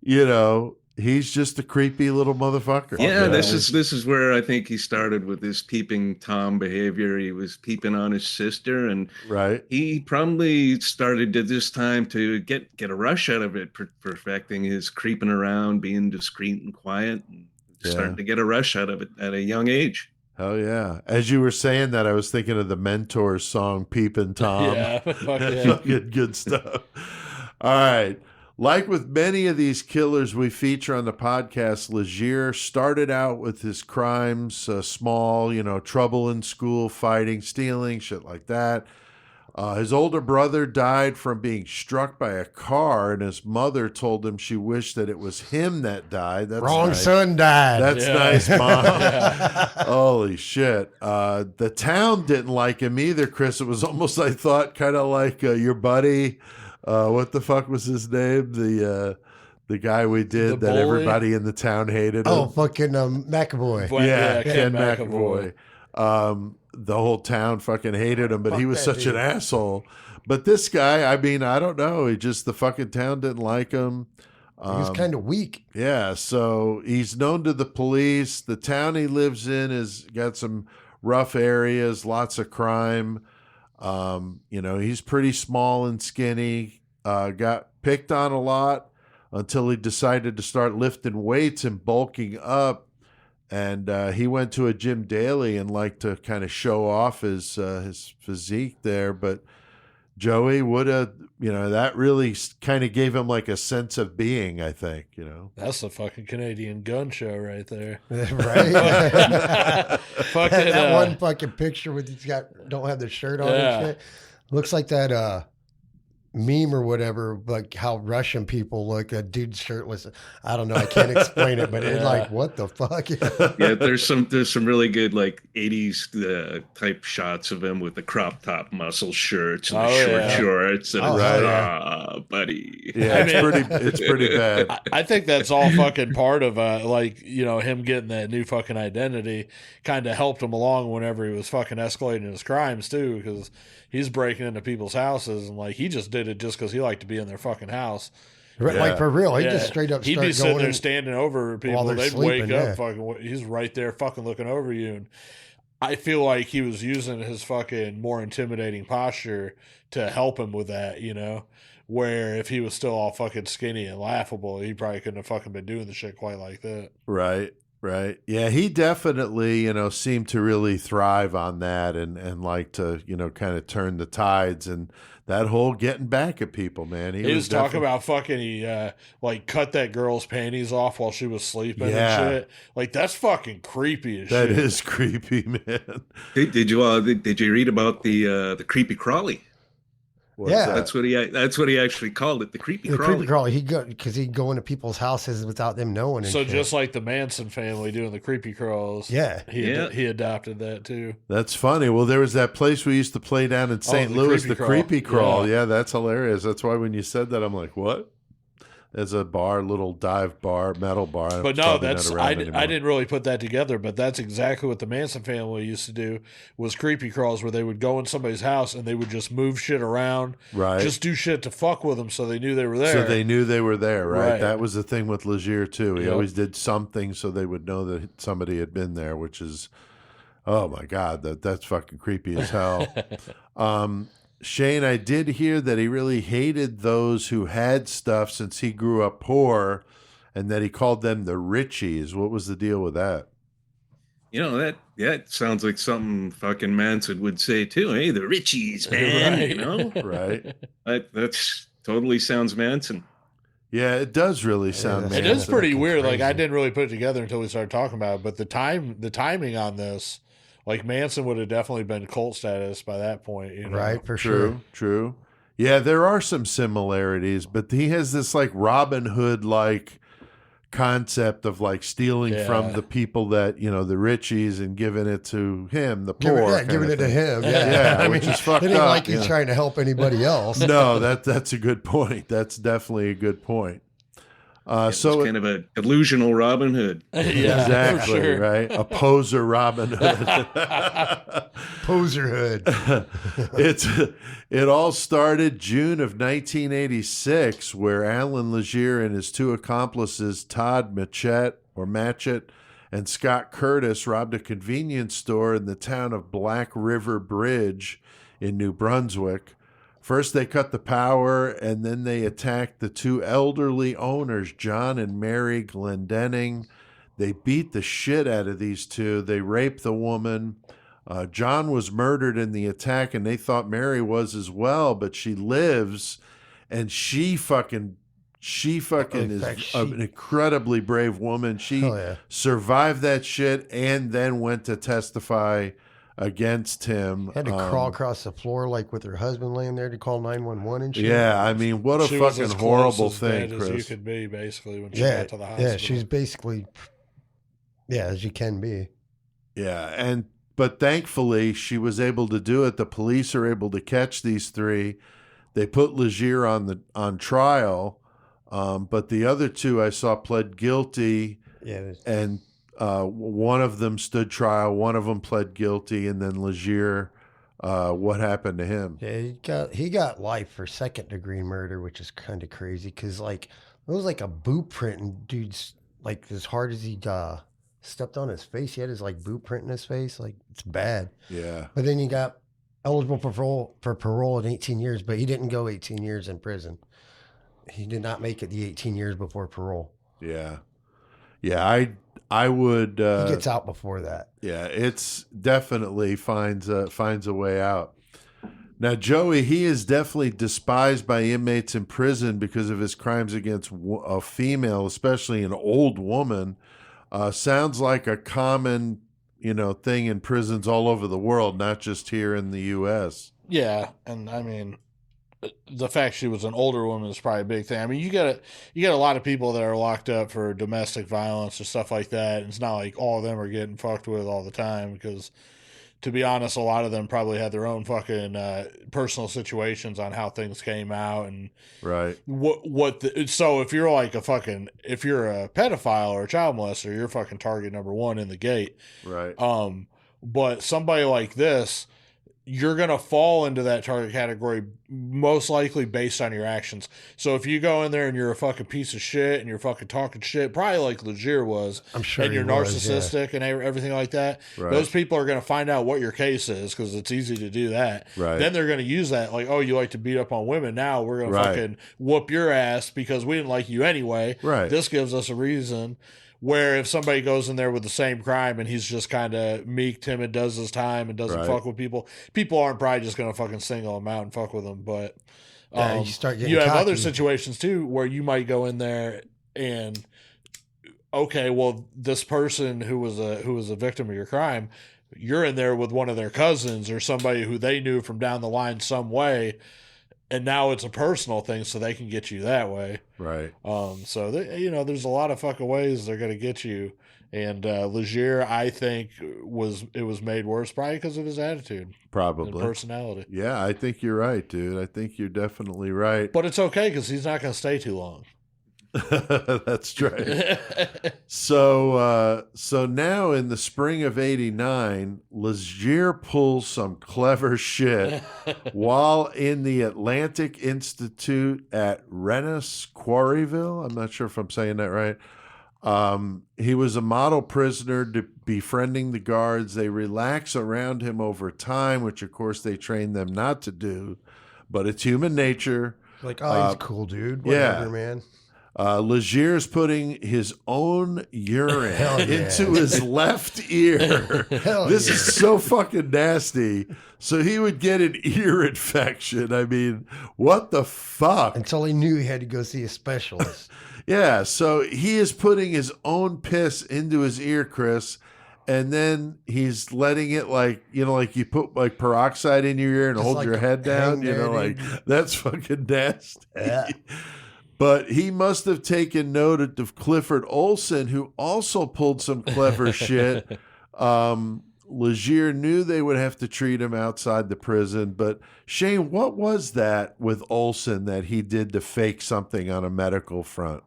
he's just a creepy little motherfucker. yeah, this is where I think he started with this peeping Tom behavior. He was peeping on his sister, and right. he probably started at this time to get a rush out of it, perfecting his creeping around, being discreet and quiet, and starting to get a rush out of it at a young age. Hell yeah! As you were saying that, I was thinking of the Mentors song "Peepin' Tom." Yeah, fuck yeah. Good stuff. All right. Like with many of these killers we feature on the podcast, Legere started out with his crimes small, trouble in school, fighting, stealing, shit like that. His older brother died from being struck by a car, and his mother told him she wished that it was him that died. That's Wrong nice. son died. That's nice, Mom. Holy shit. The town didn't like him either, Chris. It was almost, I thought, kind of like your buddy. What the fuck was his name? The guy we did The that bully? everybody in the town hated him. Oh, fucking McAvoy. Yeah, Ken Ken McAvoy. The whole town fucking hated him, but he was that such dude. an asshole. But this guy, I mean, I don't know. The fucking town didn't like him. He was kind of weak. Yeah, so he's known to the police. The town he lives in has got some rough areas, lots of crime. He's pretty small and skinny. Got picked on a lot until he decided to start lifting weights and bulking up. And he went to a gym daily and liked to kind of show off his physique there. But Joey would have, that really kind of gave him like a sense of being, I think, That's a fucking Canadian gun show right there. Right? Fucking, that one fucking picture with don't have the shirt on Yeah. and shit. Looks like that meme or whatever, like how Russian people look. A dude shirtless. I don't know. I can't explain it, but it's like, what the fuck? Yeah, there's some really good like 80s type shots of him with the crop top muscle shirts and the short shorts. And buddy. Yeah, it's pretty bad. I think that's all fucking part of like, you know, him getting that new fucking identity kind of helped him along whenever he was fucking escalating his crimes too, because he's breaking into people's houses and like he just did it just because he liked to be in their fucking house. Right, like for real, he just straight up. He'd be sitting there standing over people. They'd sleeping, wake up, fucking. He's right there, fucking looking over you. And I feel like he was using his fucking more intimidating posture to help him with that, you know. Where if he was still all fucking skinny and laughable, he probably couldn't have fucking been doing the shit quite like that. Right. Right. Yeah, he definitely, you know, seemed to really thrive on that and like to, you know, kind of turn the tides and that whole getting back at people, man. He was talking about fucking, he like cut that girl's panties off while she was sleeping and shit. Like, that's fucking creepy as shit. That is creepy, man. Did you read about the creepy crawly? That's what he actually called it, the creepy crawly. Creepy crawly. He'd go into people's houses without them knowing. So just like the Manson family doing the creepy crawls. Yeah. He adopted that too. That's funny. Well, there was that place we used to play down in St. Louis, the creepy crawl. Yeah, that's hilarious. That's why when you said that, I'm like, what? As a bar, little dive bar, metal bar. But no, I didn't really put that together, but that's exactly what the Manson family used to do, was creepy crawls, where they would go in somebody's house and they would just move shit around, right? Just do shit to fuck with them so they knew they were there. So they knew they were there, right? That was the thing with Legere too. He always did something so they would know that somebody had been there, which is, oh my God, that's fucking creepy as hell. Shane, I did hear that he really hated those who had stuff since he grew up poor, and that he called them the Richies. What was the deal with that? You know, that sounds like something fucking Manson would say too. Hey, the Richies, man. Right. You know, right? That's totally sounds Manson. Yeah, it does really sound Manson. It is pretty weird. Like, I didn't really put it together until we started talking about it, but the timing on this. Like, Manson would have definitely been cult status by that point, you know? Right, for sure. True. Yeah, there are some similarities, but he has this like Robin Hood like concept of like stealing from the people that, you know, the Richies, and giving it to him, the poor. Giving it to him. Yeah, which is fucked up. It ain't like he's trying to help anybody else. No, that's a good point. That's definitely a good point. So kind of a delusional Robin Hood. Yeah, exactly, sure. Right? A poser Robin Hood. Poser Hood. It all started June of 1986, where Allan Legere and his two accomplices, Todd Matchett and Scott Curtis, robbed a convenience store in the town of Black River Bridge in New Brunswick. First, they cut the power, and then they attacked the two elderly owners, John and Mary Glendenning. They beat the shit out of these two. They raped the woman. John was murdered in the attack, and they thought Mary was as well, but she lives, and she fucking is an incredibly brave woman. She survived that shit and then went to testify against him. Had to crawl across the floor like with her husband laying there to call 911 and shit. Yeah, I mean, what a fucking horrible thing, Chris. As you could be, basically, when she got to the hospital. Yeah, she's basically, as you can be. Yeah, but thankfully she was able to do it. The police are able to catch these three. They put Legere on trial, but the other two I saw pled guilty. Yeah, and one of them stood trial, one of them pled guilty, and then Legere, what happened to him? Yeah, he got life for second-degree murder, which is kind of crazy because like it was like a boot print, and dude's like as hard as he stepped on his face, he had his like boot print in his face. Like, it's bad. Yeah. But then he got eligible for parole in 18 years, but he didn't go 18 years in prison. He did not make it the 18 years before parole. Yeah. Yeah, I would. He gets out before that. Yeah, it's definitely finds a way out. Now, Joey, he is definitely despised by inmates in prison because of his crimes against a female, especially an old woman. Sounds like a common, thing in prisons all over the world, not just here in the U.S. Yeah, and I mean, the fact she was an older woman is probably a big thing. I mean, you get a lot of people that are locked up for domestic violence or stuff like that. And it's not like all of them are getting fucked with all the time because, to be honest, a lot of them probably had their own fucking personal situations on how things came out and right. So if you're like if you're a pedophile or a child molester, you're fucking target number one in the gate. Right. But somebody like this, you're going to fall into that target category most likely based on your actions. So if you go in there and you're a fucking piece of shit and you're fucking talking shit, probably like Legere was, I'm sure, and you're narcissistic and everything like that, right. those people are going to find out what your case is because it's easy to do that. Right. Then they're going to use that like, oh, you like to beat up on women. Now we're going to fucking whoop your ass because we didn't like you anyway. Right. This gives us a reason. Where if somebody goes in there with the same crime and he's just kind of meek, timid, does his time and doesn't fuck with people aren't probably just going to fucking single him out and fuck with them. But you have other situations too where you might go in there and, okay, well, this person who was a victim of your crime, you're in there with one of their cousins or somebody who they knew from down the line some way. And now it's a personal thing, so they can get you that way. Right. So there's a lot of fucking ways they're gonna get you. And Legere, I think, was made worse probably because of his attitude, probably and personality. Yeah, I think you're right, dude. I think you're definitely right. But it's okay because he's not gonna stay too long. That's right. So now in the spring of '89, Legere pulls some clever shit while in the Atlantic Institute at Rennes Quarryville. I'm not sure if I'm saying that right. He was a model prisoner befriending the guards. They relax around him over time, which of course they train them not to do, but it's human nature. Like, oh, he's a cool dude. Whatever, man. Legere's putting his own urine into his left ear. This is so fucking nasty. So he would get an ear infection. I mean, what the fuck? Until he knew he had to go see a specialist. Yeah, so he is putting his own piss into his ear, Chris, and then he's letting it like you put like peroxide in your ear and hold your head down, that's fucking nasty. Yeah. But he must have taken note of Clifford Olson, who also pulled some clever shit. Legere knew they would have to treat him outside the prison. But Shane, what was that with Olson that he did to fake something on a medical front?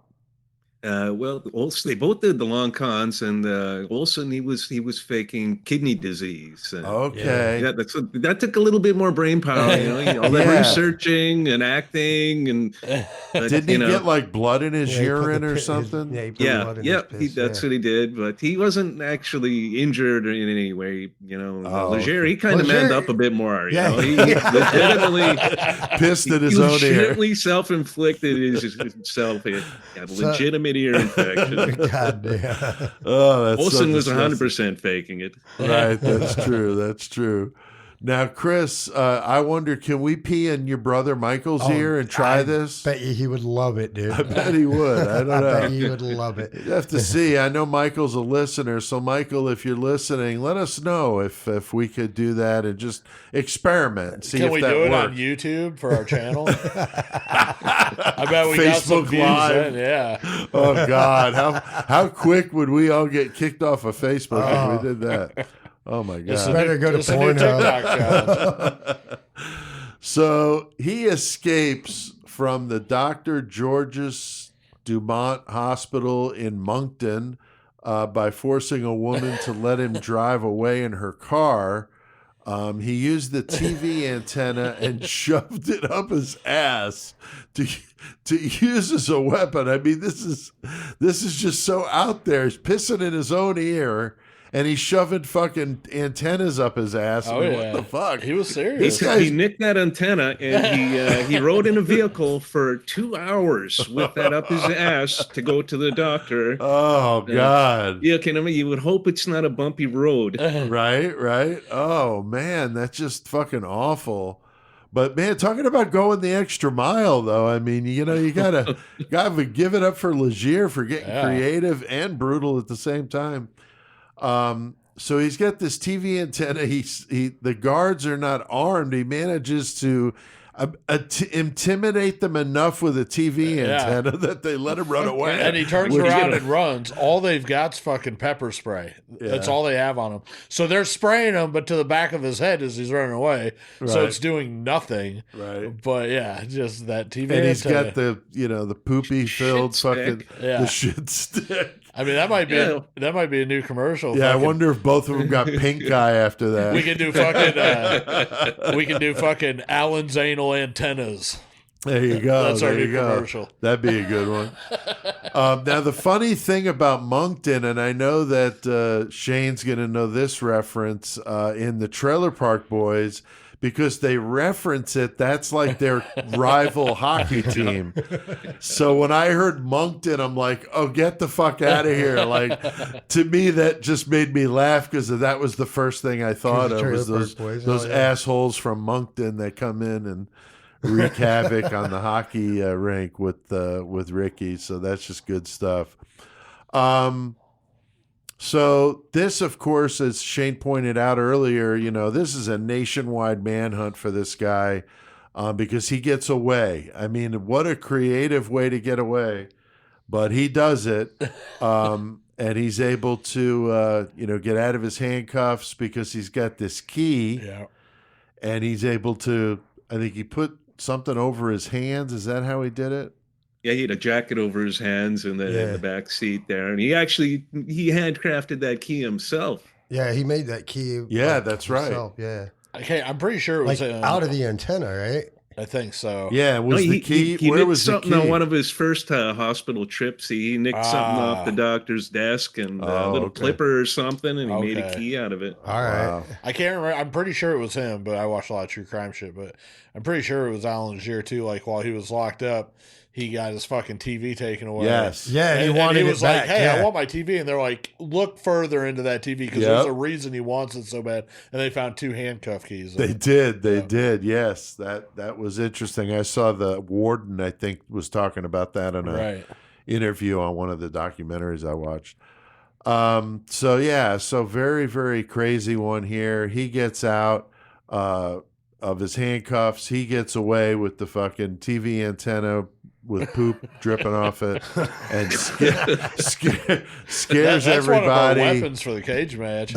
Well, Olson, they both did the long cons, and Olson he was faking kidney disease. Okay, yeah, that took a little bit more brain power, all that researching and acting, and didn't he get like blood in his urine or something? That's what he did, but he wasn't actually injured in any way. Legere, he kind of manned up a bit more. He legitimately pissed in his own ear. Legitimately self-inflicted himself. He had legitimate ear infection. God damn. Oh, that's Olson was 100% faking it. Right, that's true. That's true. Now, Chris, I wonder, can we pee in your brother Michael's ear and try this? I bet you he would love it, dude. I bet he would. I don't know. I bet he would love it. You have to see. I know Michael's a listener, so Michael, if you're listening, let us know if we could do that and just experiment. See can if we that do it works. on YouTube for our channel? I bet we got some Facebook views Live. then, yeah. Oh God, how quick would we all get kicked off of Facebook if we did that? Oh my God! Better go to Pornhub. So he escapes from the Dr. Georges Dumont Hospital in Moncton by forcing a woman to let him drive away in her car. He used the TV antenna and shoved it up his ass to use as a weapon. I mean, this is just so out there. He's pissing in his own ear. And he's shoving fucking antennas up his ass. Oh, What the fuck? He was serious. He nicked that antenna and he rode in a vehicle for 2 hours with that up his ass to go to the doctor. Oh, God. You would hope it's not a bumpy road. Right. Oh, man, that's just fucking awful. But, man, talking about going the extra mile, though, I mean, you gotta give it up for Legere for getting creative and brutal at the same time. So he's got this TV antenna. The guards are not armed. He manages to, intimidate them enough with a TV antenna that they let him run away. And he turns around and runs. All they've got's fucking pepper spray. Yeah. That's all they have on him. So they're spraying him, but to the back of his head as he's running away. Right. So it's doing nothing. Right. But yeah, just that TV And he's antenna. got the poopy filled fucking the shit stick. I mean, that might be a new commercial. Yeah, I wonder if both of them got pink eye after that. We can do fucking Allan's anal antennas. There you go. That's our new commercial. That'd be a good one. Now, the funny thing about Moncton, and I know that Shane's going to know this reference in the Trailer Park Boys, because they reference it, that's like their rival hockey team. So when I heard Moncton, I'm like, oh, get the fuck out of here. Like, to me, that just made me laugh because that was the first thing I thought of, was those assholes from Moncton that come in and wreak havoc on the hockey rink with Ricky. So that's just good stuff. So this, of course, as Shane pointed out earlier, this is a nationwide manhunt for this guy because he gets away. I mean, what a creative way to get away, but he does it. And he's able to, get out of his handcuffs because he's got this key. Yeah. And he's able to, I think he put something over his hands. Is that how he did it? Yeah, he had a jacket over his hands in the back seat there, and he handcrafted that key himself. Yeah, he made that key. Yeah, that's himself. right. Yeah. Okay, I'm pretty sure it was out of the antenna, right? I think so. Yeah, the key? He where nicked was something the key? on one of his first hospital trips. He nicked something off the doctor's desk and a little clipper or something, and he made a key out of it. All right. Wow. I can't remember. I'm pretty sure it was him, but I watched a lot of true crime shit. But I'm pretty sure it was Allan Legere too. Like while he was locked up, he got his fucking TV taken away. Yes. Yeah, and, he wanted he was it back. like, hey, yeah. I want my TV. And they're like, look further into that TV because there's a reason he wants it so bad. And they found 2 handcuff keys. They did. Yes, that was interesting. I saw the warden, I think, was talking about that in a interview on one of the documentaries I watched. So very, very crazy one here. He gets out of his handcuffs. He gets away with the fucking TV antenna with poop dripping off it, and scares that's everybody. One of our weapons for the cage match.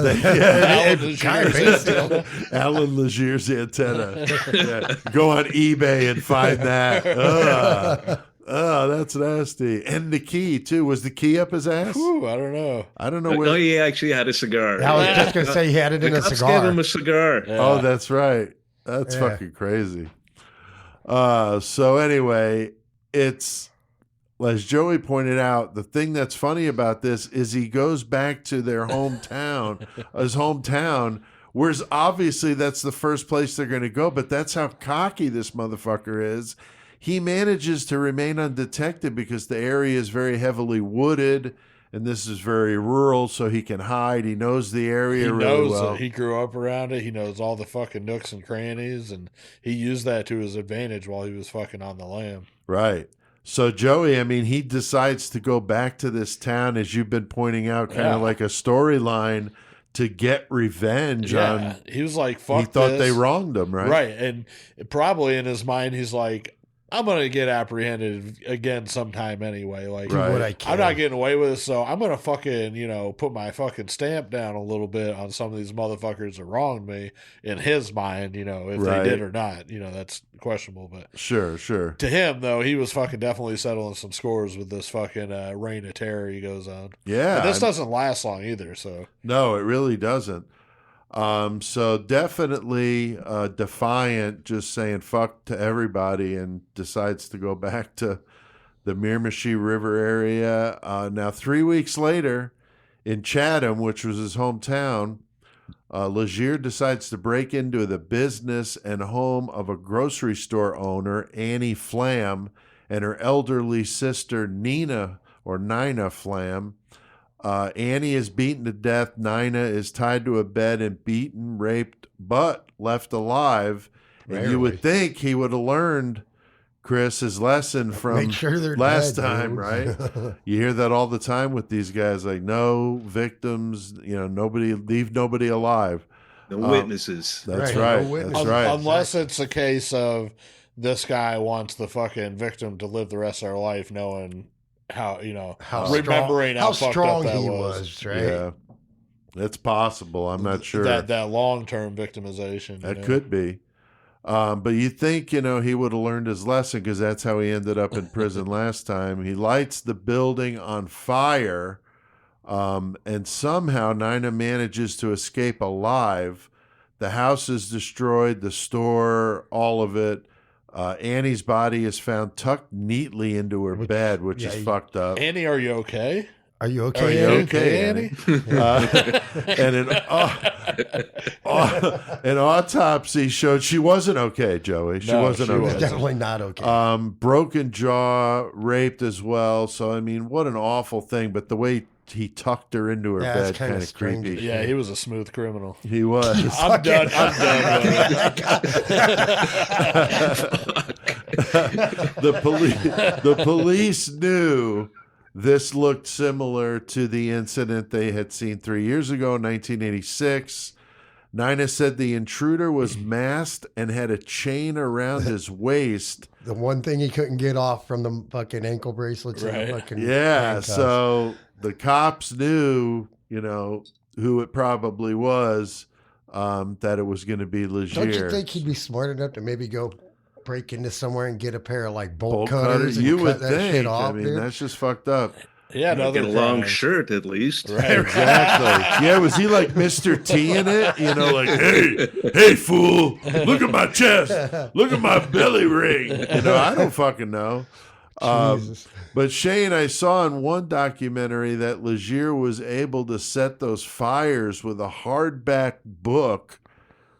Allan Legere's antenna. Yeah. Go on eBay and find that. Oh, that's nasty. And the key too. Was the key up his ass? Whew, I don't know. No, he actually had a cigar. I was just gonna say he had it in a cigar. Gave him a cigar. Yeah. Oh, that's right. That's fucking crazy. So anyway, it's, as Joey pointed out, the thing that's funny about this is he goes back to their hometown, his hometown, whereas obviously that's the first place they're going to go, but that's how cocky this motherfucker is. He manages to remain undetected because the area is very heavily wooded, and this is very rural, so he can hide. He knows the area really well. He grew up around it. He knows all the fucking nooks and crannies, and he used that to his advantage while he was fucking on the lam. Right. So, Joey, I mean, he decides to go back to this town, as you've been pointing out, kind of like a storyline to get revenge on. He was like, fuck this. He thought they wronged him, right? Right. And probably in his mind, he's like, I'm going to get apprehended again sometime anyway. Like, Do what I can. I'm not getting away with it, so I'm going to fucking, put my fucking stamp down a little bit on some of these motherfuckers that wronged me in his mind, if they did or not. That's questionable. But Sure. to him, though, he was fucking definitely settling some scores with this fucking reign of terror he goes on. Yeah. And this doesn't last long either, so. No, it really doesn't. So definitely defiant, just saying fuck to everybody, and decides to go back to the Miramichi River area. Now, 3 weeks later, in Chatham, which was his hometown, Legere decides to break into the business and home of a grocery store owner, Annie Flam, and her elderly sister, Nina Flam. Annie is beaten to death. Nina is tied to a bed and beaten, raped, but left alive. And you would think he would have learned, Chris, his lesson from last time, right? You hear that all the time with these guys, like, no victims, leave nobody alive. No witnesses. That's right. No witnesses. That's right. Unless it's a case of this guy wants the fucking victim to live the rest of their life knowing how, remembering how fucked up that he was. Right? Yeah. It's possible. I'm not sure. That long-term victimization. That could be. But you think, he would have learned his lesson because that's how he ended up in prison last time. He lights the building on fire, and somehow Nina manages to escape alive. The house is destroyed, the store, all of it. Annie's body is found tucked neatly into her bed, which is fucked up. Annie, are you okay? Are you okay? Are you okay, Annie? And an autopsy showed she wasn't okay, Joey. She wasn't okay. Definitely not okay. Broken jaw, raped as well. So, I mean, what an awful thing. But the way he tucked her into her bed, kind of creepy. Yeah, he was a smooth criminal. He was. I'm done. The police knew this looked similar to the incident they had seen 3 years ago, 1986. Nina said the intruder was masked and had a chain around his waist. The one thing he couldn't get off from the fucking ankle bracelets. Right. And the fucking handcuffs. So the cops knew, who it probably was, that it was going to be Legere. Don't you think he'd be smart enough to maybe go break into somewhere and get a pair of like bolt cutters? cutters and You cut would that think. shit off, dude? That's just fucked up. Yeah, get a long shirt at least. Right. Exactly. Yeah, was he like Mr. T in it? Like, hey, fool, look at my chest. Look at my belly ring. I don't fucking know. But Shane, I saw in one documentary that Legere was able to set those fires with a hardback book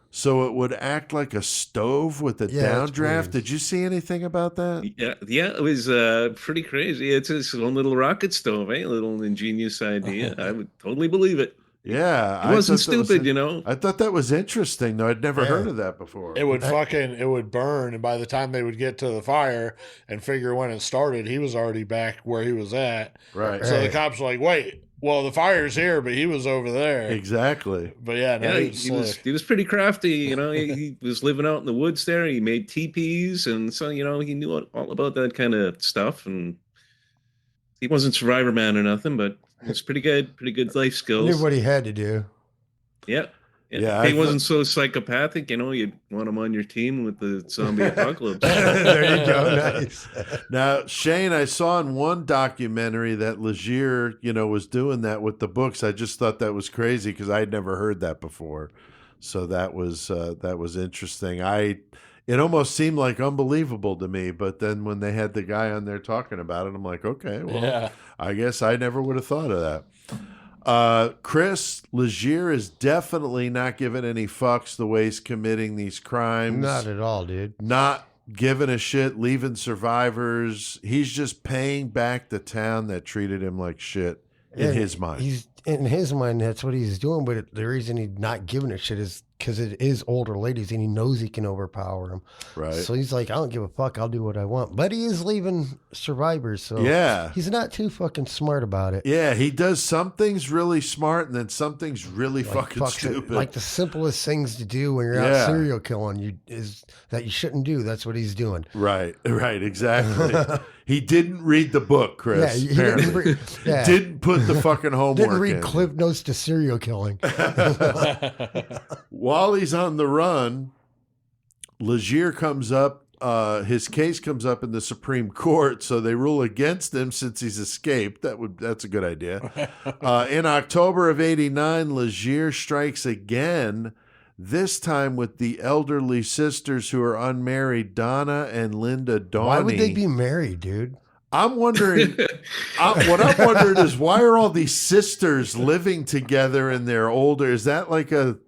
so it would act like a stove with a downdraft. Did you see anything about that? Yeah, it was pretty crazy. It's his own little rocket stove, A little ingenious idea. I would totally believe it. Yeah. It wasn't stupid, I thought that was interesting, though. I'd never heard of that before. It would burn, and by the time they would get to the fire and figure when it started, he was already back where he was at. Right. So the cops were like, wait, well, the fire's here, but he was over there. Exactly. But yeah, he was pretty crafty. He was living out in the woods there. He made teepees, and so he knew all about that kind of stuff. And he wasn't Survivor Man or nothing, but it was pretty good life skills. Knew what he had to do. Yeah. Yeah, he wasn't so psychopathic, you'd want him on your team with the zombie apocalypse. There you go. Nice. Now, Shane, I saw in one documentary that Legere, was doing that with the books. I just thought that was crazy because I'd never heard that before. So that was interesting. It almost seemed like unbelievable to me, but then when they had the guy on there talking about it, I'm like, okay, well, I guess I never would have thought of that. Chris, Legere is definitely not giving any fucks the way he's committing these crimes. Not at all, dude. Not giving a shit, leaving survivors. He's just paying back the town that treated him like shit in his mind. In his mind, that's what he's doing, but the reason he's not giving a shit is because it is older ladies and he knows he can overpower them. Right. So he's like, I don't give a fuck. I'll do what I want. But he is leaving survivors. So he's not too fucking smart about it. Yeah, he does some things really smart and then some things really fucking stupid. Like the simplest things to do when you're out serial killing is that you shouldn't do. That's what he's doing. Right, exactly. He didn't read the book, Chris. Yeah, he didn't put the fucking homework Didn't read in. Cliff Notes to serial killing. While he's on the run, Legere comes up. His case comes up in the Supreme Court, so they rule against him since he's escaped. That's a good idea. In October of '89, Legere strikes again. This time with the elderly sisters who are unmarried, Donna and Linda Dawney. Why would they be married, dude? I'm wondering, what I'm wondering is why are all these sisters living together and they're older? Is that like an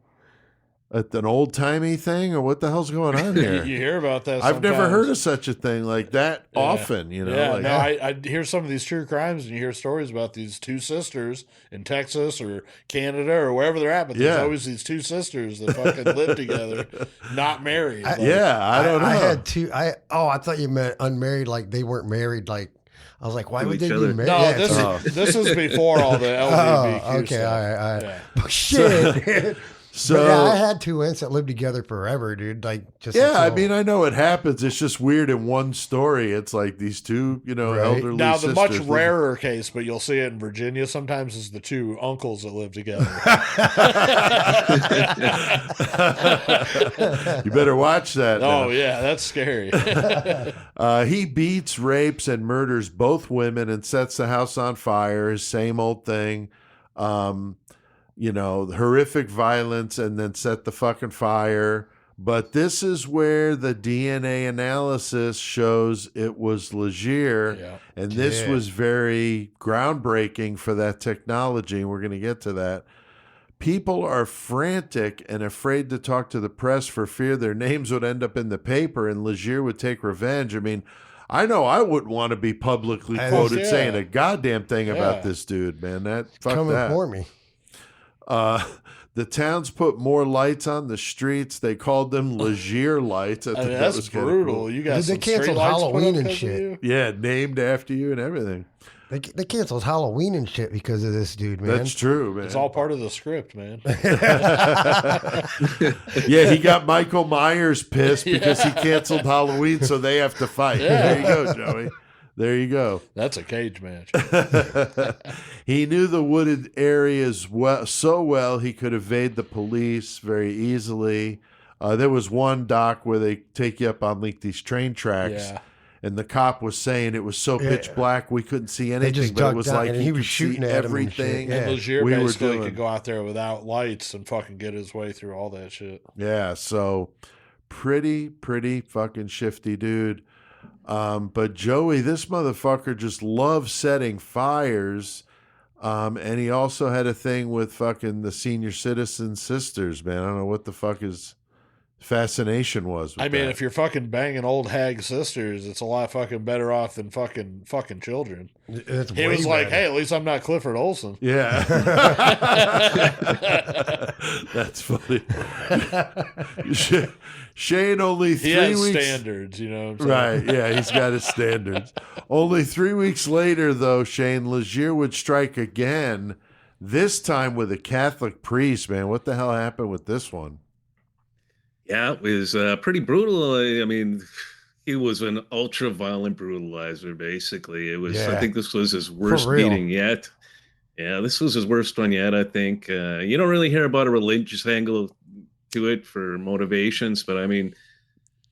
old-timey thing or what the hell's going on here? You hear about that I've never heard of such a thing like that often, I hear some of these true crimes and you hear stories about these two sisters in Texas or Canada or wherever they're at, but there's always these two sisters that fucking live together, not married. I don't know. I had two. I thought you meant unmarried, like they weren't married, like I was like, why would they be married? No, this is before all the LGBTQ okay, stuff. all right. Yeah. Shit. So but yeah, I had two aunts that lived together forever, dude. Like, just yeah, I until- mean, I know it happens. It's just weird in one story. It's like these two, Right. elderly Now, the much sisters rarer case, but you'll see it in Virginia sometimes, is the two uncles that live together. You better watch that. Oh, now. yeah, that's scary. He beats, rapes, and murders both women and sets the house on fire. His same old thing. Horrific violence and then set the fucking fire. But this is where the DNA analysis shows it was Legere. Yeah. And this was very groundbreaking for that technology. And we're going to get to that. People are frantic and afraid to talk to the press for fear their names would end up in the paper and Legere would take revenge. I mean, I know I wouldn't want to be publicly quoted saying a goddamn thing about this dude, man. Fuck coming that. for me. The towns put more lights on the streets. They called them Legere lights. I think that that's was kinda brutal. cool. You got Dude, they some canceled street lights put Halloween up and 'cause of shit. you? Yeah, named after you and everything. They canceled Halloween and shit because of this dude, man. That's true, man. It's all part of the script, man. Yeah, he got Michael Myers pissed because he canceled Halloween, so they have to fight. Yeah. There you go, Joey. There you go. That's a cage match. He knew the wooded areas so well he could evade the police very easily. There was one doc where they take you up on like these train tracks, Yeah. and the cop was saying it was so pitch black we couldn't see anything, just but it dug was down, like and he he was could shooting see at him and shit, everything. yeah. And Legere we were basically doing. could go out there without lights and fucking get his way through all that shit. Yeah, so pretty fucking shifty dude. But Joey, this motherfucker just loves setting fires. And he also had a thing with fucking the senior citizen sisters, man. I don't know what the fuck his fascination was with I mean, that. if you're fucking banging old hag sisters, it's a lot fucking better off than fucking children. It's He way was like, better. hey, at least I'm not Clifford Olsen. Yeah. That's funny. Shane only He 3 has weeks. standards, you know what I'm saying? Right, yeah, he's got his standards. Only 3 weeks later, though, Shane Legere would strike again, this time with a Catholic priest, man. What the hell happened with this one? Yeah, it was pretty brutal. I mean, he was an ultra violent brutalizer, basically. It was, I Yeah. think this was his worst real. beating yet. Yeah, this was his worst one yet, I think. You don't really hear about a religious angle to it for motivations, but I mean,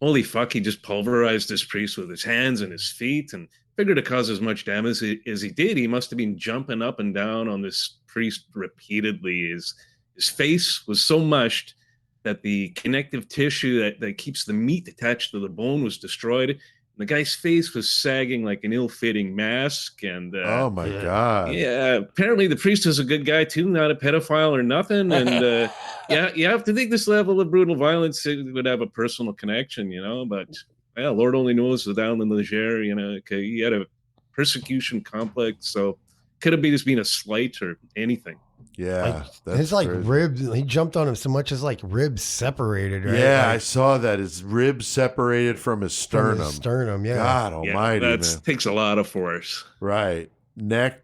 holy fuck, he just pulverized this priest with his hands and his feet and figured to cause as much damage as he did. He must have been jumping up and down on this priest repeatedly. His face was so mushed that the connective tissue that keeps the meat attached to the bone was destroyed. The guy's face was sagging like an ill-fitting mask. And Oh, my God. yeah, apparently the priest was a good guy too, not a pedophile or nothing. And yeah, you have to think this level of brutal violence would have a personal connection, you know. But yeah, Lord only knows with Allan Legere, you know, he had a persecution complex, so could have just been a slight or anything. Yeah. that's His like crazy. ribs, he jumped on him so much as like ribs separated, right? Yeah, I Like, saw that. His ribs separated from his from sternum. his sternum, yeah. God Yeah, almighty, that man. takes a lot of force. Right. Neck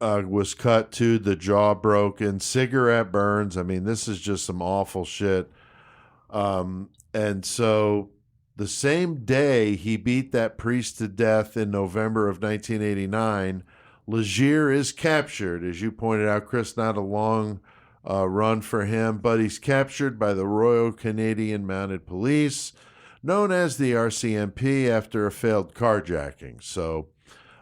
was cut too, the jaw broken, cigarette burns. I mean, this is just some awful shit. And so the same day he beat that priest to death in November of 1989, Legere is captured. As you pointed out, Chris, not a long run for him, but he's captured by the Royal Canadian Mounted Police, known as the RCMP, after a failed carjacking. So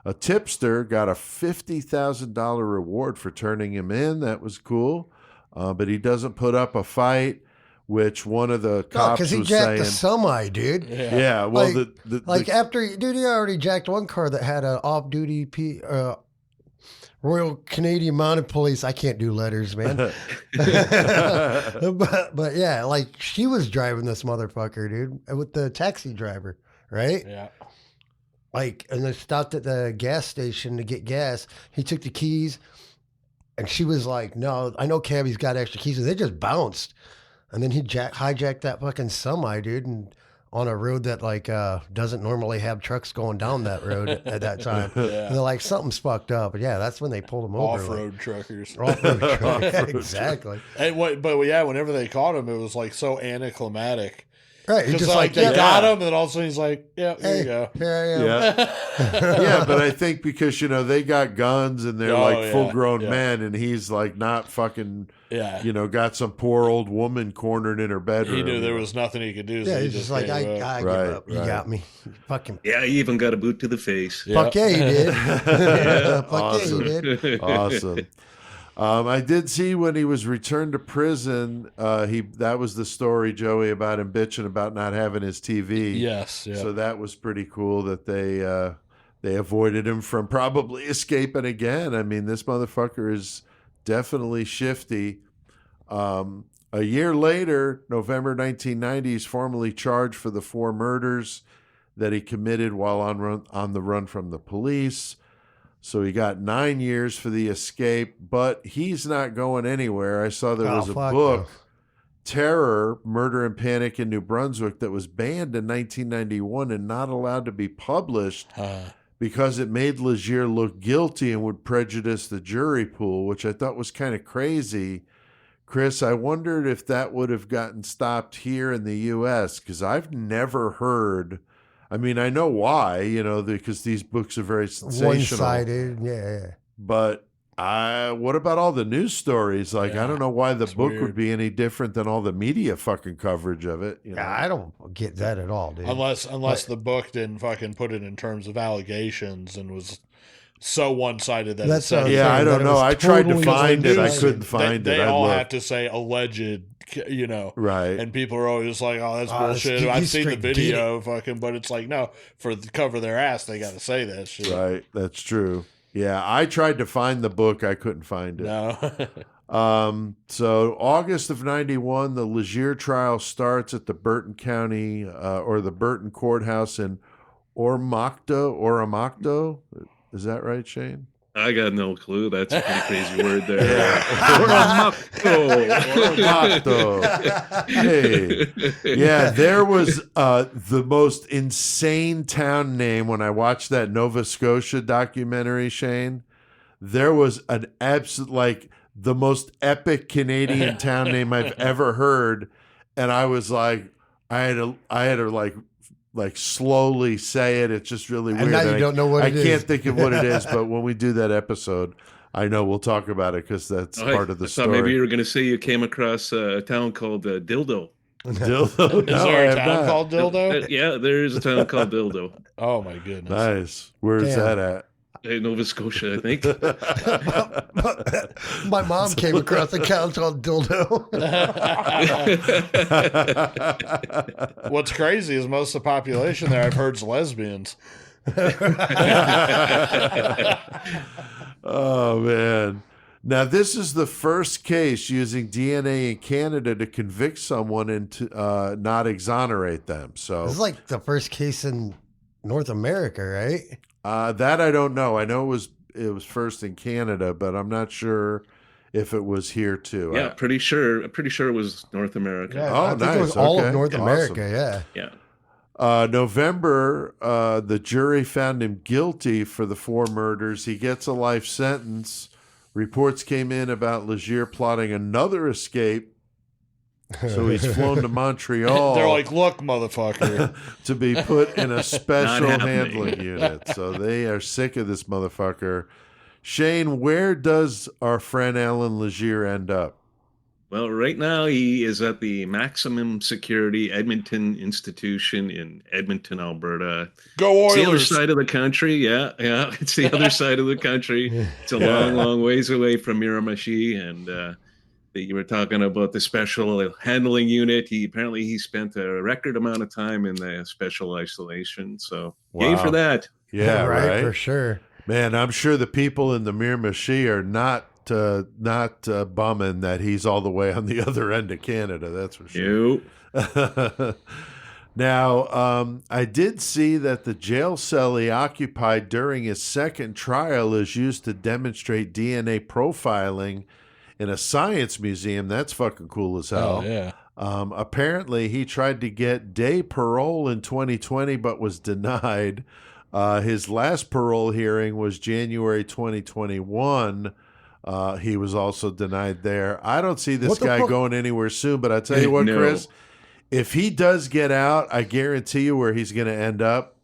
a tipster got a $50,000 reward for turning him in. That was cool. But he doesn't put up a fight, which one of the cops because he was jacked saying. the semi, dude. Yeah, well, Like, after, dude, he already jacked one car that had an off-duty Royal Canadian Mounted Police. I can't do letters, man. but yeah, like she was driving this motherfucker, dude, with the taxi driver, right? Yeah. Like, and they stopped at the gas station to get gas. He took the keys, and she was like, "No, I know Cabby's got extra keys." And they just bounced, and then he hijacked that fucking semi, dude, and on a road that like doesn't normally have trucks going down that road at that time. And they're like, something's fucked up. But yeah, that's when they pulled him over. Off-road truckers. Off-road truckers. Yeah, exactly. But yeah, whenever they caught him, it was like so anticlimactic. Right. Because like they got him, and then all of a sudden he's like, "Yeah, here you go." Here I am. Yeah, yeah. But I think because they got guns and they're full-grown men, and he's like not fucking, got some poor old woman cornered in her bedroom. He knew there was nothing he could do. So he's just like, I give up. You got me. Fucking. Yeah, he even got a boot to the face. Yeah. Fuck yeah, he did. Fuck awesome. yeah, he did. Awesome. I did see when he was returned to prison. That was the story, Joey, about him bitching about not having his TV. Yes. Yeah. So that was pretty cool that they avoided him from probably escaping again. I mean, this motherfucker is definitely shifty. A year later, November 1990, he's formally charged for the 4 murders that he committed while on the run from the police. So he got 9 years for the escape, but he's not going anywhere. I saw there was a book, Terror, Murder and Panic in New Brunswick, that was banned in 1991 and not allowed to be published because it made Legere look guilty and would prejudice the jury pool, which I thought was kind of crazy. Chris, I wondered if that would have gotten stopped here in the U.S., because I've never heard... I mean, I know why, because these books are very sensational. One-sided, yeah. But what about all the news stories? Like, I don't know why the book would be any different than all the media fucking coverage of it. Yeah, I don't get that at all, dude. Unless the book didn't fucking put it in terms of allegations and was so one-sided that that's it said, I don't know. I tried to find it. I couldn't find it. They all have to say alleged, right? And people are always like, "Oh, that's bullshit." I've seen the video, fucking, but it's like, no, for the cover their ass, they got to say that shit. Right, that's true. Yeah, I tried to find the book, I couldn't find it. No. So August of '91, the Legere trial starts at the Burton County or the Burton Courthouse in Oromocto. Is that right, Shane? I got no clue. That's a pretty crazy word there. Oromocto. Hey. Yeah, there was the most insane town name when I watched that Nova Scotia documentary, Shane. There was an absolute, the most epic Canadian town name I've ever heard. And I was like, I had to slowly say it. It's just really weird. And now you don't know what it is. I can't think of what it is, but when we do that episode, I know we'll talk about it because that's part of the story. I thought maybe you were going to say you came across a town called Dildo. Dildo? Is there a town called Dildo? Yeah, there is a town called Dildo. Oh, my goodness. Nice. Where's that at? Nova Scotia, I think. My mom came across a town called Dildo. What's crazy is most of the population there, I've heard, is lesbians. Oh, man. Now, this is the first case using DNA in Canada to convict someone and to not exonerate them. So this is like the first case in North America, right? That I don't know. I know it was first in Canada, but I'm not sure if it was here too. Yeah, pretty sure it was North America. Yeah, I think it was all of North America. Yeah. November, the jury found him guilty for the 4 murders. He gets a life sentence. Reports came in about Legere plotting another escape. So he's flown to Montreal. They're like, look, motherfucker. To be put in a special handling unit. So they are sick of this motherfucker. Shane, where does our friend Allan Legere end up? Well, right now he is at the maximum security Edmonton institution in Edmonton, Alberta. Go Oilers! It's the other side of the country. Yeah. It's the other side of the country. It's a long, long ways away from Miramichi, and you were talking about the special handling unit. He spent a record amount of time in the special isolation. So yay for that. Yeah, right. For sure. Man, I'm sure the people in the Miramichi are not bumming that he's all the way on the other end of Canada. That's for sure. Now, I did see that the jail cell he occupied during his second trial is used to demonstrate DNA profiling in a science museum. That's fucking cool as hell. Oh, yeah. Apparently, he tried to get day parole in 2020, but was denied. His last parole hearing was January 2021. He was also denied there. I don't see this guy going anywhere soon, but I tell you what, Chris, if he does get out, I guarantee you where he's going to end up.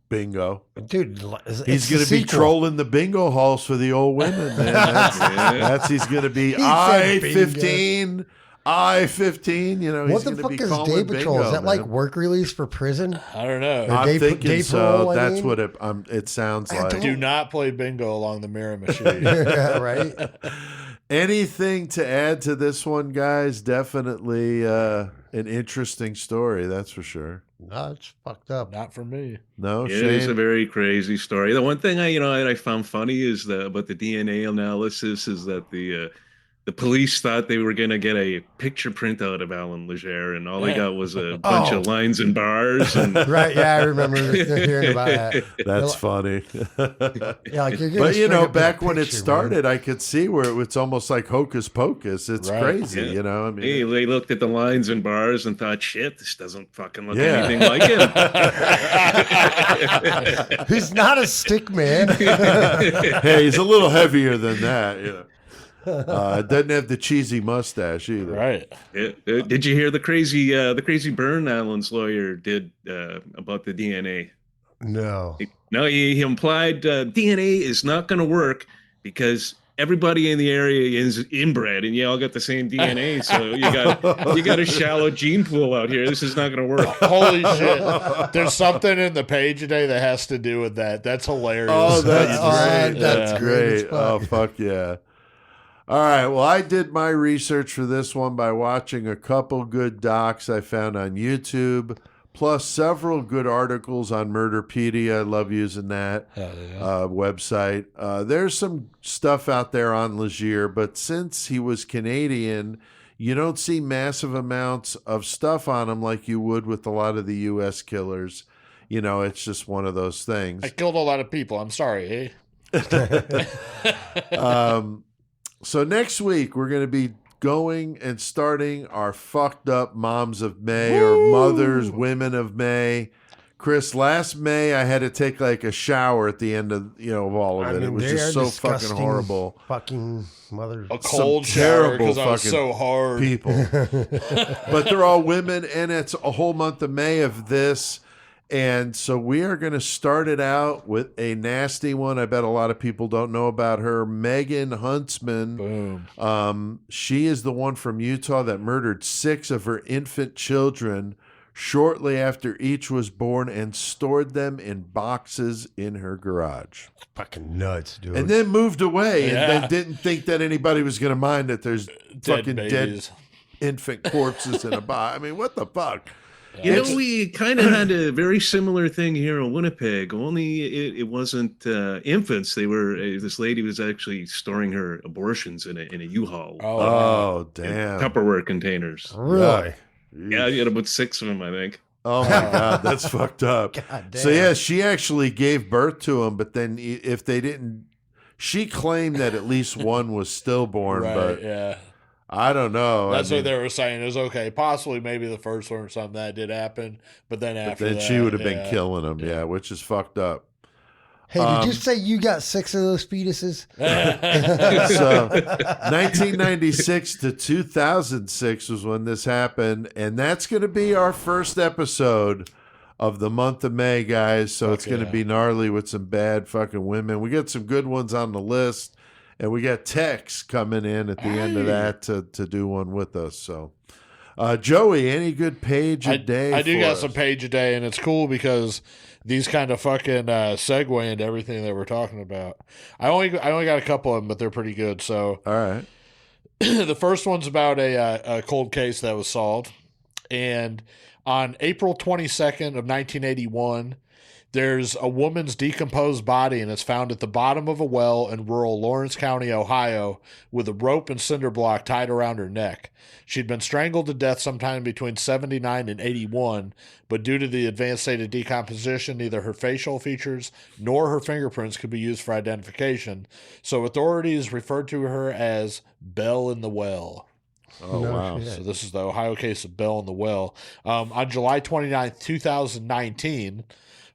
Bingo. Dude, he's going to be trolling the bingo halls for the old women, man. That's he's going to be I-15, I-15, you know. What the fuck is day patrol? Is that like work release for prison? I don't know. I'm thinking so. That's what it sounds like. Do not play bingo along the Miramichi. Yeah, right? Anything to add to this one, guys? Definitely an interesting story, that's for sure. No, it's fucked up. Not for me. No, It is a very crazy story. The one thing I found funny is about the DNA analysis is that the police thought they were going to get a picture printout of Allan Legere, and all they got was a bunch of lines and bars. And... Right, yeah, I remember hearing about that. That's funny. Yeah, like but, you know, back when it started, man, I could see where it's almost like hocus pocus. It's crazy, you know? I mean, they looked at the lines and bars and thought, shit, this doesn't fucking look anything like him. He's not a stick man. Hey, he's a little heavier than that, you know. Doesn't have the cheesy mustache either. Right. Did you hear the crazy burn Allan's lawyer did about the DNA? No. He implied DNA is not going to work because everybody in the area is inbred and you all got the same DNA. So you got a shallow gene pool out here. This is not going to work. Holy shit. There's something in the page today that has to do with that. That's hilarious. Oh, that's great. That's great. Oh, fuck yeah. All right, well, I did my research for this one by watching a couple good docs I found on YouTube, plus several good articles on Murderpedia. I love using that website. There's some stuff out there on Legere, but since he was Canadian, you don't see massive amounts of stuff on him like you would with a lot of the U.S. killers. You know, it's just one of those things. I killed a lot of people. I'm sorry, eh? So next week, we're going to be going and starting our fucked up Moms of May or Mothers, Women of May. Chris, last May, I had to take like a shower at the end of, of all of it. It was just so fucking horrible. Fucking mothers. A cold shower because I was so hard. People. But they're all women, and it's a whole month of May of this. And so we are going to start it out with a nasty one. I bet a lot of people don't know about her. Megan Huntsman. Boom. She is the one from Utah that murdered 6 of her infant children shortly after each was born and stored them in boxes in her garage. Fucking nuts, dude. And then moved away and then didn't think that anybody was going to mind that there's dead infant corpses in a box. I mean, what the fuck? We kind of had a very similar thing here in Winnipeg, only it wasn't infants. They were this lady was actually storing her abortions in a U-Haul. Oh, damn. Tupperware containers. Really? Yeah, you had about 6 of them, I think. Oh, my God. That's fucked up. God damn. So, yeah, she actually gave birth to them, but then if they didn't, she claimed that at least one was stillborn, but I don't know. That's what they were saying. It was okay. Possibly maybe the first one or something that did happen, but then after that, she would have been killing them, which is fucked up. Hey, did you say you got 6 of those fetuses? So 1996 to 2006 was when this happened, and that's going to be our first episode of the month of May, guys. So it's going to be gnarly with some bad fucking women. We got some good ones on the list. And we got Tex coming in at the end of that to do one with us. So, Joey, any good page a day? I do got some page a day, and it's cool because these kind of fucking segue into everything that we're talking about. I only got a couple of them, but they're pretty good. So, all right. The first one's about a cold case that was solved, and on April 22nd of 1981. There's a woman's decomposed body, and it's found at the bottom of a well in rural Lawrence County, Ohio, with a rope and cinder block tied around her neck. She'd been strangled to death sometime between 79 and 81, but due to the advanced state of decomposition, neither her facial features nor her fingerprints could be used for identification, so authorities referred to her as Belle in the Well. Oh, wow. shit. So this is the Ohio case of Bell in the Well. On July 29th, 2019,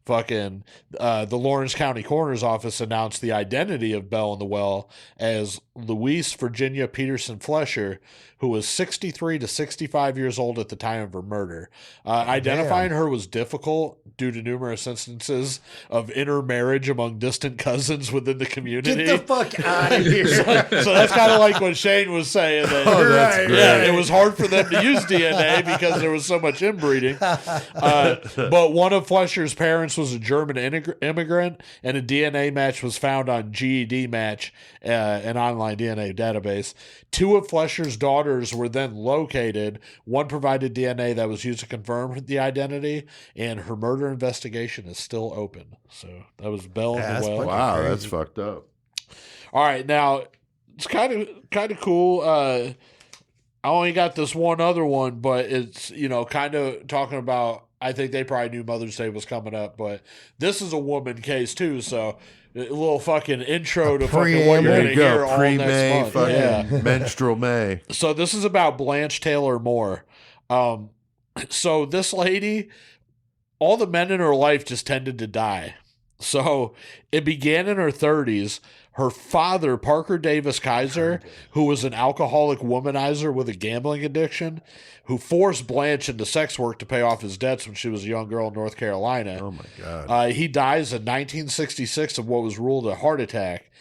fucking the Lawrence County Coroner's Office announced the identity of Bell in the Well as Louise Virginia Peterson Flesher, who was 63 to 65 years old at the time of her murder. Identifying her was difficult due to numerous instances of intermarriage among distant cousins within the community. Get the fuck out of here. So that's kind of like what Shane was saying. That, that's great. yeah, it was hard for them to use DNA because there was so much inbreeding. But one of Flesher's parents was a German immigrant, and a DNA match was found on GED Match, an online DNA database. Two of Flesher's daughters were then located. One provided DNA that was used to confirm the identity, and her murder investigation is still open. So that was Bell in the Well. Wow, that's fucked up. All right, now it's kind of cool. I only got this one other one, but it's kind of talking about. I think they probably knew Mother's Day was coming up, but this is a woman case too. So a little fucking intro to fucking what you're gonna hear all next month. Yeah. Menstrual May. So this is about Blanche Taylor Moore. So this lady, all the men in her life just tended to die. So it began in her 30s. Her father, Parker Davis Kaiser, who was an alcoholic womanizer with a gambling addiction, who forced Blanche into sex work to pay off his debts when she was a young girl in North Carolina. Oh, my God. He dies in 1966 of what was ruled a heart attack.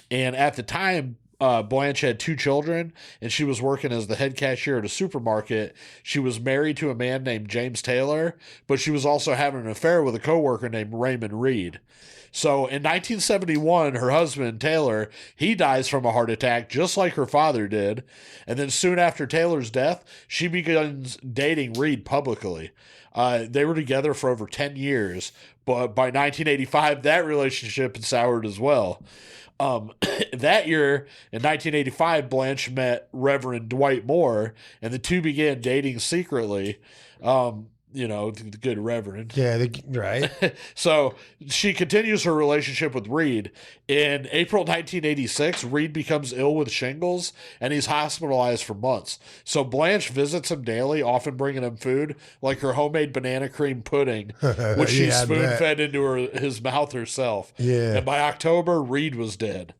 And at the time, Blanche had 2 children, and she was working as the head cashier at a supermarket. She was married to a man named James Taylor, but she was also having an affair with a coworker named Raymond Reed. So in 1971, her husband, Taylor, he dies from a heart attack just like her father did. And then soon after Taylor's death, she begins dating Reed publicly. They were together for over 10 years, but by 1985, that relationship had soured as well. That year, in 1985, Blanche met Reverend Dwight Moore, and the two began dating secretly. The good Reverend. Yeah, right. So she continues her relationship with Reed. In April 1986, Reed becomes ill with shingles, and he's hospitalized for months. So Blanche visits him daily, often bringing him food, like her homemade banana cream pudding, which she spoon-fed into his mouth herself. Yeah. And by October, Reed was dead.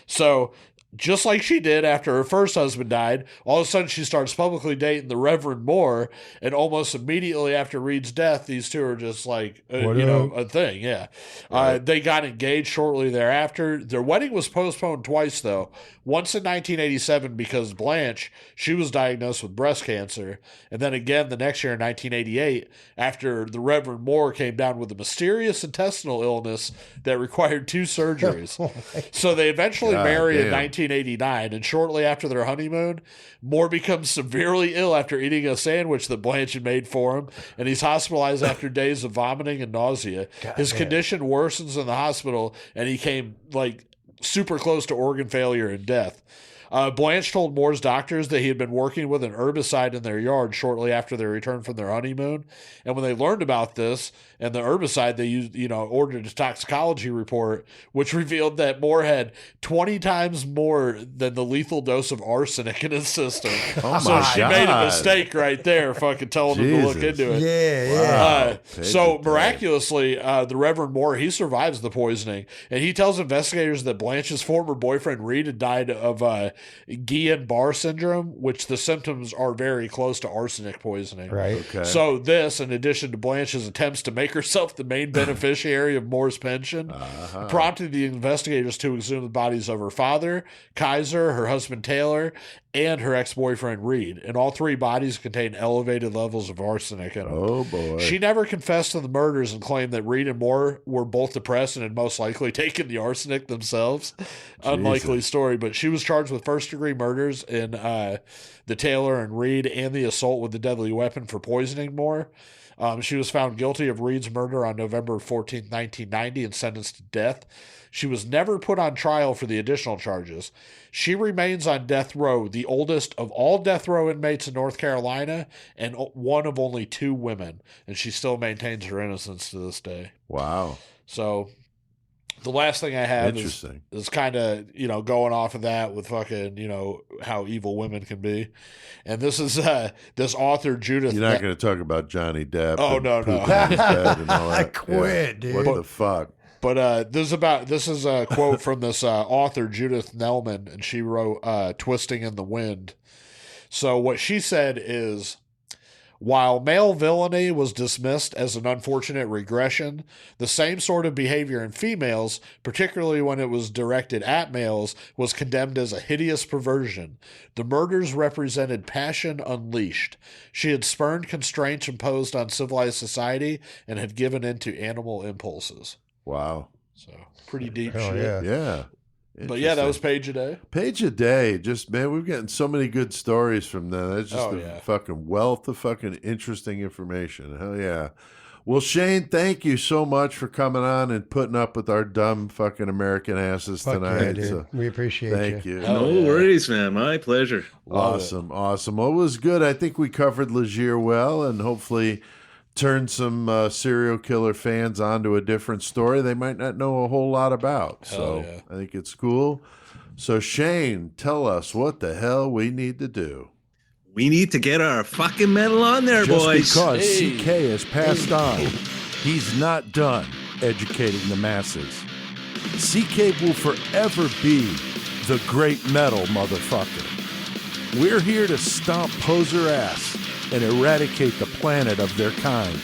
So just like she did after her first husband died, all of a sudden she starts publicly dating the Reverend Moore, and almost immediately after Reed's death, these two are just like, a thing, yeah. Right. They got engaged shortly thereafter. Their wedding was postponed twice, though. Once in 1987 because Blanche, she was diagnosed with breast cancer, and then again the next year in 1988 after the Reverend Moore came down with a mysterious intestinal illness that required 2 surgeries. So they eventually marry in 1989, and shortly after their honeymoon, Moore becomes severely ill after eating a sandwich that Blanche had made for him, and he's hospitalized after days of vomiting and nausea. His condition worsens in the hospital, and he came super close to organ failure and death. Blanche told Moore's doctors that he had been working with an herbicide in their yard shortly after their return from their honeymoon. And when they learned about this and the herbicide, they used, ordered a toxicology report, which revealed that Moore had 20 times more than the lethal dose of arsenic in his system. So she made a mistake right there, fucking telling him to look into it. Yeah. So miraculously, the Reverend Moore, he survives the poisoning. And he tells investigators that Blanche's former boyfriend, Reed, had died of Guillain-Barré syndrome, which the symptoms are very close to arsenic poisoning. Right. Okay. So this, in addition to Blanche's attempts to make herself the main beneficiary of Moore's pension, prompted the investigators to exhume the bodies of her father, Kaiser, her husband Taylor, and her ex-boyfriend Reed. And all 3 bodies contained elevated levels of arsenic in them. Oh, boy. She never confessed to the murders and claimed that Reed and Moore were both depressed and had most likely taken the arsenic themselves. Unlikely story, but she was charged with first-degree murders in the Taylor and Reed and the assault with a deadly weapon for poisoning Moore. She was found guilty of Reed's murder on November 14, 1990, and sentenced to death. She was never put on trial for the additional charges. She remains on death row, the oldest of all death row inmates in North Carolina, and one of only 2 women. And she still maintains her innocence to this day. Wow. So The last thing I have Interesting. is kind of, going off of that with fucking, how evil women can be. And this is this author, Judith. You're not going to talk about Johnny Depp. Oh, and no. pooping in his bed and all that. I quit, dude. What the fuck? But this is a quote from this author, Judith Nelman, and she wrote Twisting in the Wind. So what she said is, while male villainy was dismissed as an unfortunate regression, the same sort of behavior in females, particularly when it was directed at males, was condemned as a hideous perversion. The murders represented passion unleashed. She had spurned constraints imposed on civilized society and had given in to animal impulses. Wow. So, pretty deep Hell shit. Yeah. But yeah, that was Page a Day. Page a Day. Just, man, we've gotten so many good stories from them. That's just fucking wealth of fucking interesting information. Hell yeah. Well, Shane, thank you so much for coming on and putting up with our dumb fucking American asses tonight. Yeah, dude. So, we appreciate thank you. you. No worries, man. My pleasure. Awesome. Well, it was good. I think we covered Legere well, and hopefully turn some serial killer fans onto a different story they might not know a whole lot about. So I think it's cool. So Shane, tell us what the hell we need to do. We need to get our fucking metal on there, boys. Just because CK has passed on, he's not done educating the masses. CK will forever be the great metal motherfucker. We're here to stomp poser ass and eradicate the planet of their kind.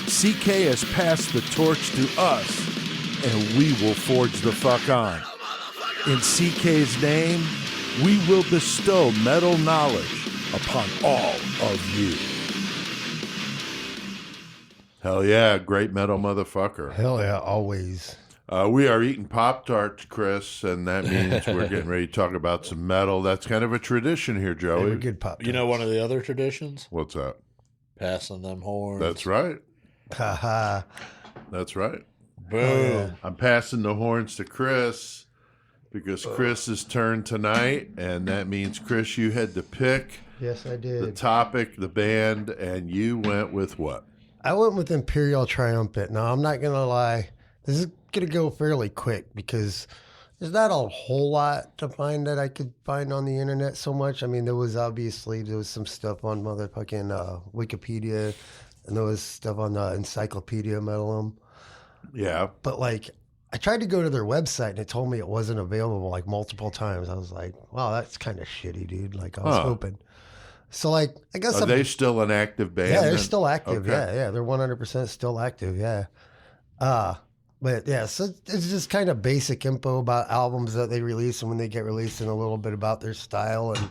CK has passed the torch to us, and we will forge the fuck on. In CK's name, we will bestow metal knowledge upon all of you. Hell yeah, great metal motherfucker. Hell yeah, always. We are eating Pop-Tarts, Chris, and that means we're getting ready to talk about some metal. That's kind of a tradition here, Joey. They were good Pop-Tarts. You know one of the other traditions? What's that? Passing them horns. That's right. Haha. That's right. Boom. I'm passing the horns to Chris because Chris's turn tonight, and that means, Chris, you had to pick Yes, I the did. topic, the band, and you went with what? I went with Imperial Triumphant. Now, I'm not going to lie. This is going to go fairly quick because there's not a whole lot to find that I could find on the internet so much. I mean, there was some stuff on motherfucking Wikipedia, and there was stuff on the Encyclopedia Metalum. Yeah. But like, I tried to go to their website and it told me it wasn't available like multiple times. I was like, wow, that's kind of shitty, dude. Like, I was hoping. So like, I guess Are they still an active band? yeah, they're then? still active. Okay. Yeah, they're 100% still active. Yeah. But yeah, so it's just kind of basic info about albums that they release and when they get released, and a little bit about their style, and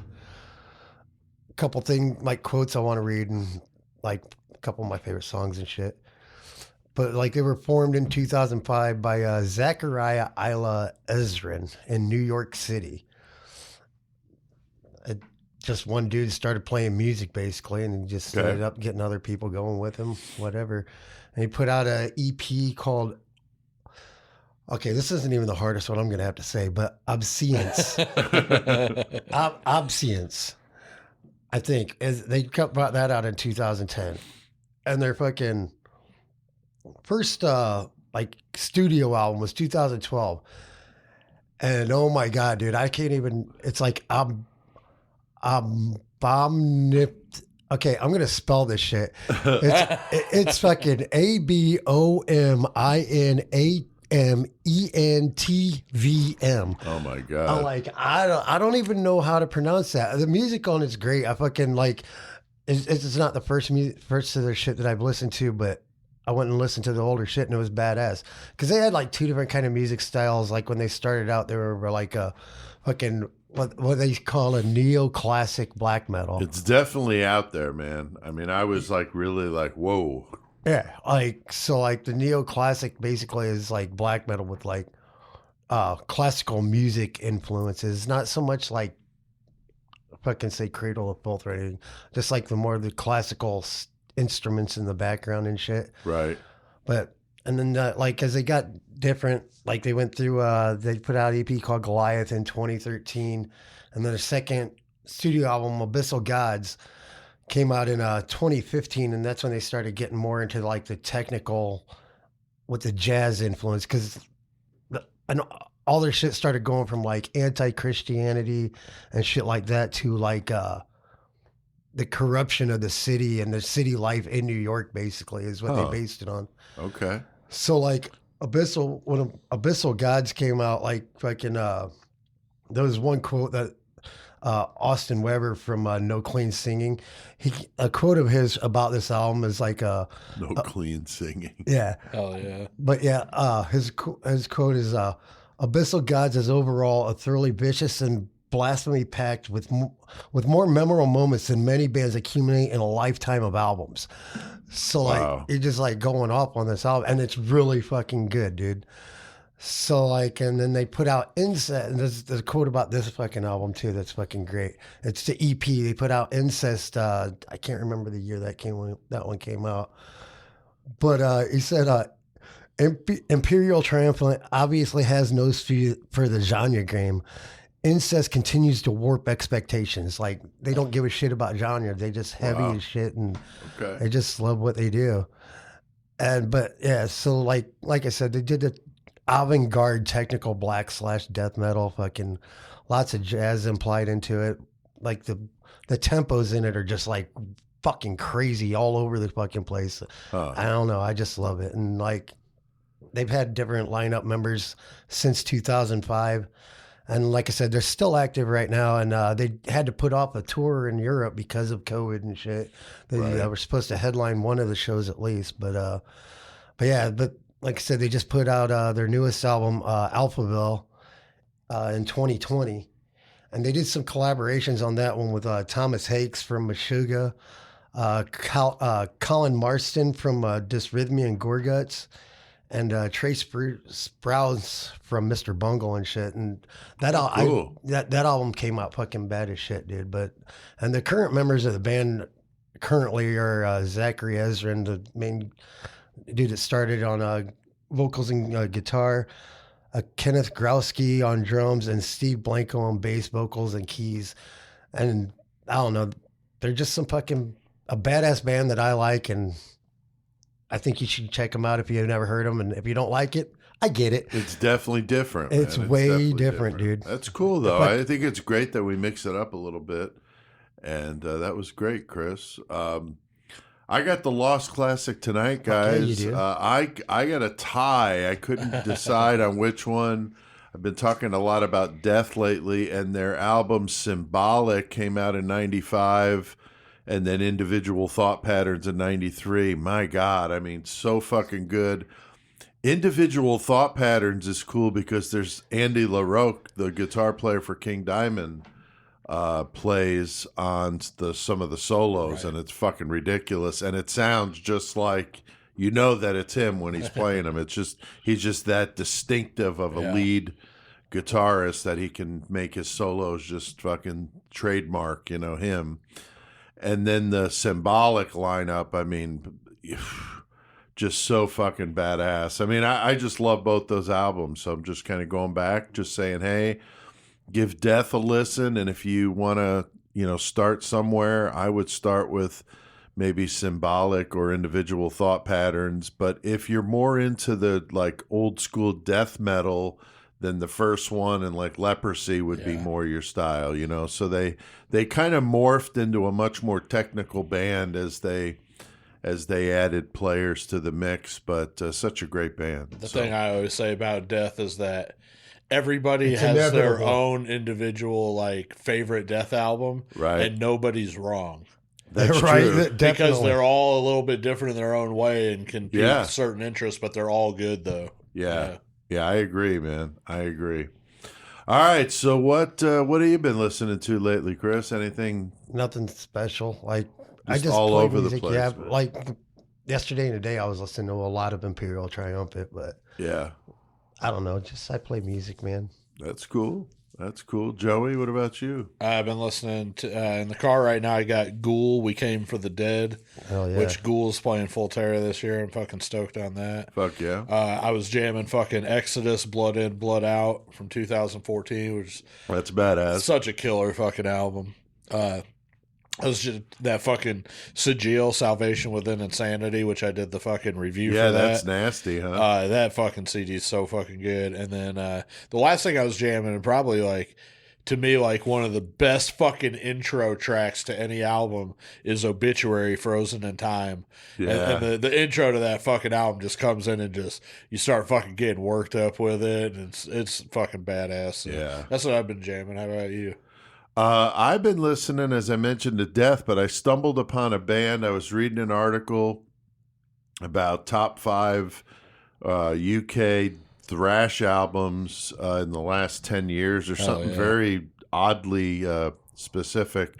a couple like quotes I want to read, and like a couple of my favorite songs and shit. But like, they were formed in 2005 by Zachariah Isla Ezrin in New York City. Just one dude started playing music basically, and he just ended up getting other people going with him, whatever. And he put out an EP called, okay, this isn't even the hardest one I'm going to have to say, but Obscience. Obscience, I think. They brought that out in 2010. And their fucking first like studio album was 2012. And oh my God, dude, I can't even, it's like okay, I'm gonna spell this shit. It's fucking ABOMINAMENTVM. Oh my God. I'm like, I don't even know how to pronounce that. The music on it's great. I fucking like. It's not the first of their shit that I've listened to, but I went and listened to the older shit and it was badass because they had like two different kind of music styles. Like when they started out, they were like a fucking what they call a neoclassic black metal. It's definitely out there, man. I mean, I was like really like, whoa. Yeah, like so like the neoclassic basically is like black metal with like classical music influences. Not so much like fucking say Cradle of Filth or anything. Just like the more of the classical instruments in the background and shit. Right. But and then like as they got different, like they went through they put out an EP called Goliath in 2013, and then a second studio album, Abyssal Gods, came out in 2015, and that's when they started getting more into like the technical with the jazz influence, because and all their shit started going from like anti-Christianity and shit like that to like the corruption of the city and the city life in New York, basically, is what they based it on. Okay. So like when Abyssal Gods came out, like fucking there was one quote that Austin Weber from No Clean Singing, a quote of his about this album is like No clean singing. Yeah. Oh yeah. But yeah, his quote is Abyssal Gods is overall a thoroughly vicious and blasphemy packed with more memorable moments than many bands accumulate in a lifetime of albums. So like you're just like going off on this album, and it's really fucking good, dude. So like, and then they put out Incest, and there's a quote about this fucking album too that's fucking great. It's the EP. They put out Incest. I can't remember the year that one came out, but he said Imperial Triumphant obviously has no speed for the genre game. Incest continues to warp expectations. Like, they don't give a shit about genre. They just heavy as shit, and they just love what they do. But yeah, so like I said, they did the avant-garde technical black / death metal, fucking lots of jazz implied into it. Like the tempos in it are just like fucking crazy all over the fucking place. I don't know. I just love it. And like, they've had different lineup members since 2005. And like I said, they're still active right now, and they had to put off a tour in Europe because of COVID and shit. They were supposed to headline one of the shows at least, but like I said, they just put out their newest album, Alphaville, in 2020, and they did some collaborations on that one with Thomas Hakes from Meshuggah, Colin Marston from Dysrhythmia and Gorguts, and Trey Sprouse from Mr. Bungle and shit. And that album came out fucking bad as shit, dude. And the current members of the band currently are Zachary Ezrin, the main dude that started on vocals and guitar, Kenneth Growski on drums, and Steve Blanco on bass, vocals, and keys. And I don't know, they're just a badass band that I like, and I think you should check them out if you've never heard them. And if you don't like it, I get it. It's definitely different. It's way different, dude. That's cool, though. I think it's great that we mix it up a little bit. And that was great, Chris. I got the Lost Classic tonight, guys. Okay, you do. I got a tie. I couldn't decide on which one. I've been talking a lot about Death lately, and their album Symbolic came out in 95. And then Individual Thought Patterns in 93. My God, I mean, so fucking good. Individual Thought Patterns is cool because there's Andy LaRocque, the guitar player for King Diamond, plays on some of the solos, and it's fucking ridiculous. And it sounds just like, you know that it's him when he's playing them. He's just that distinctive of a lead guitarist that he can make his solos just fucking trademark, him. And then the Symbolic lineup, I mean, just so fucking badass. I mean, I just love both those albums. So I'm just kind of going back, just saying, hey, give Death a listen. And if you want to, start somewhere, I would start with maybe Symbolic or Individual Thought Patterns. But if you're more into the like old school death metal, then the first one and like Leprosy would be more your style, So they kind of morphed into a much more technical band as they added players to the mix, but such a great band. The thing I always say about Death is that everybody has their own individual like favorite Death album, right? And nobody's wrong. That's right, true. Because they're all a little bit different in their own way and can pique certain interests, but they're all good though. Yeah, I agree, man. I agree. All right, so what have you been listening to lately, Chris? Anything? Nothing special. Like I Just just all play over the music. place, Yeah, man. like yesterday and today, I was listening to a lot of Imperial Triumphant, but Yeah, I don't know. Just I play music, man. that's cool. That's cool. Joey, what about you? I've been listening to in the car right now. I got Ghoul. We Came for the Dead, Hell yeah. which Ghoul's playing Full Terror this year. I'm fucking stoked on that. Fuck yeah. I was jamming fucking Exodus, Blood In, Blood Out from 2014, which is That's badass. such a killer fucking album. It was just that fucking Sigil, Salvation Within Insanity, which I did the fucking review for that. Yeah, that's nasty, huh? That fucking CD is so fucking good. And then the last thing I was jamming, and probably like, to me, like one of the best fucking intro tracks to any album is Obituary, Frozen in Time. Yeah. And the intro to that fucking album just comes in and just, you start fucking getting worked up with it. And it's fucking badass. So Yeah. That's what I've been jamming. How about you? I've been listening, as I mentioned, to Death, but I stumbled upon a band. I was reading an article about top 5 UK thrash albums in the last 10 years or something very oddly specific.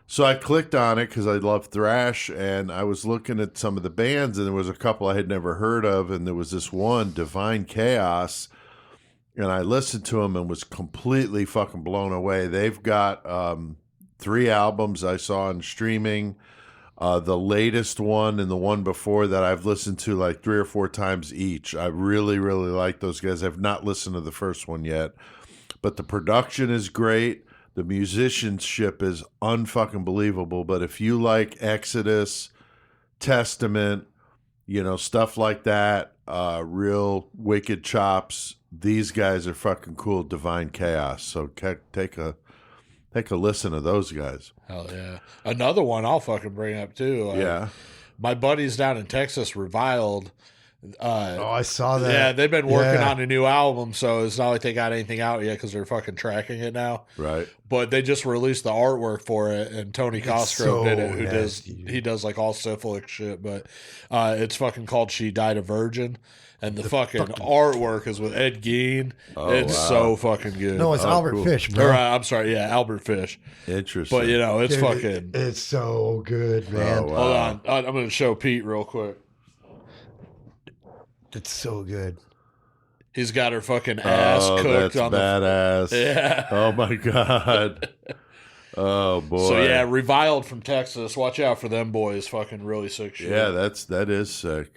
So I clicked on it because I love thrash, and I was looking at some of the bands, and there was a couple I had never heard of, and there was this one, Divine Chaos, and I listened to them and was completely fucking blown away. They've got 3 albums I saw on streaming. The latest one and the one before that I've listened to like 3 or 4 times each. I really, really like those guys. I've not listened to the first one yet, but the production is great. The musicianship is unfucking believable. But if you like Exodus, Testament, stuff like that, real wicked chops, these guys are fucking cool. Divine Chaos. So take a listen to those guys. Hell yeah. Another one I'll fucking bring up too. Yeah. My buddies down in Texas, Reviled. I saw that. Yeah, they've been working on a new album, so it's not like they got anything out yet because they're fucking tracking it now. Right. But they just released the artwork for it, and Tony Cosgrove did it, he does like all syphilic shit, but it's fucking called She Died a Virgin. And the fucking artwork is with Ed Gein. It's so fucking good. No, it's Albert Fish, bro. Or, I'm sorry, yeah, Albert Fish. Interesting. But, it's Dude, fucking... It's so good, man. Oh, wow. Hold on. I'm going to show Pete real quick. It's so good. He's got her fucking ass cooked that's on badass. Yeah. Oh, my God. Oh, boy. So, yeah, Reviled from Texas. Watch out for them boys. Fucking really sick shit. Yeah, that is sick.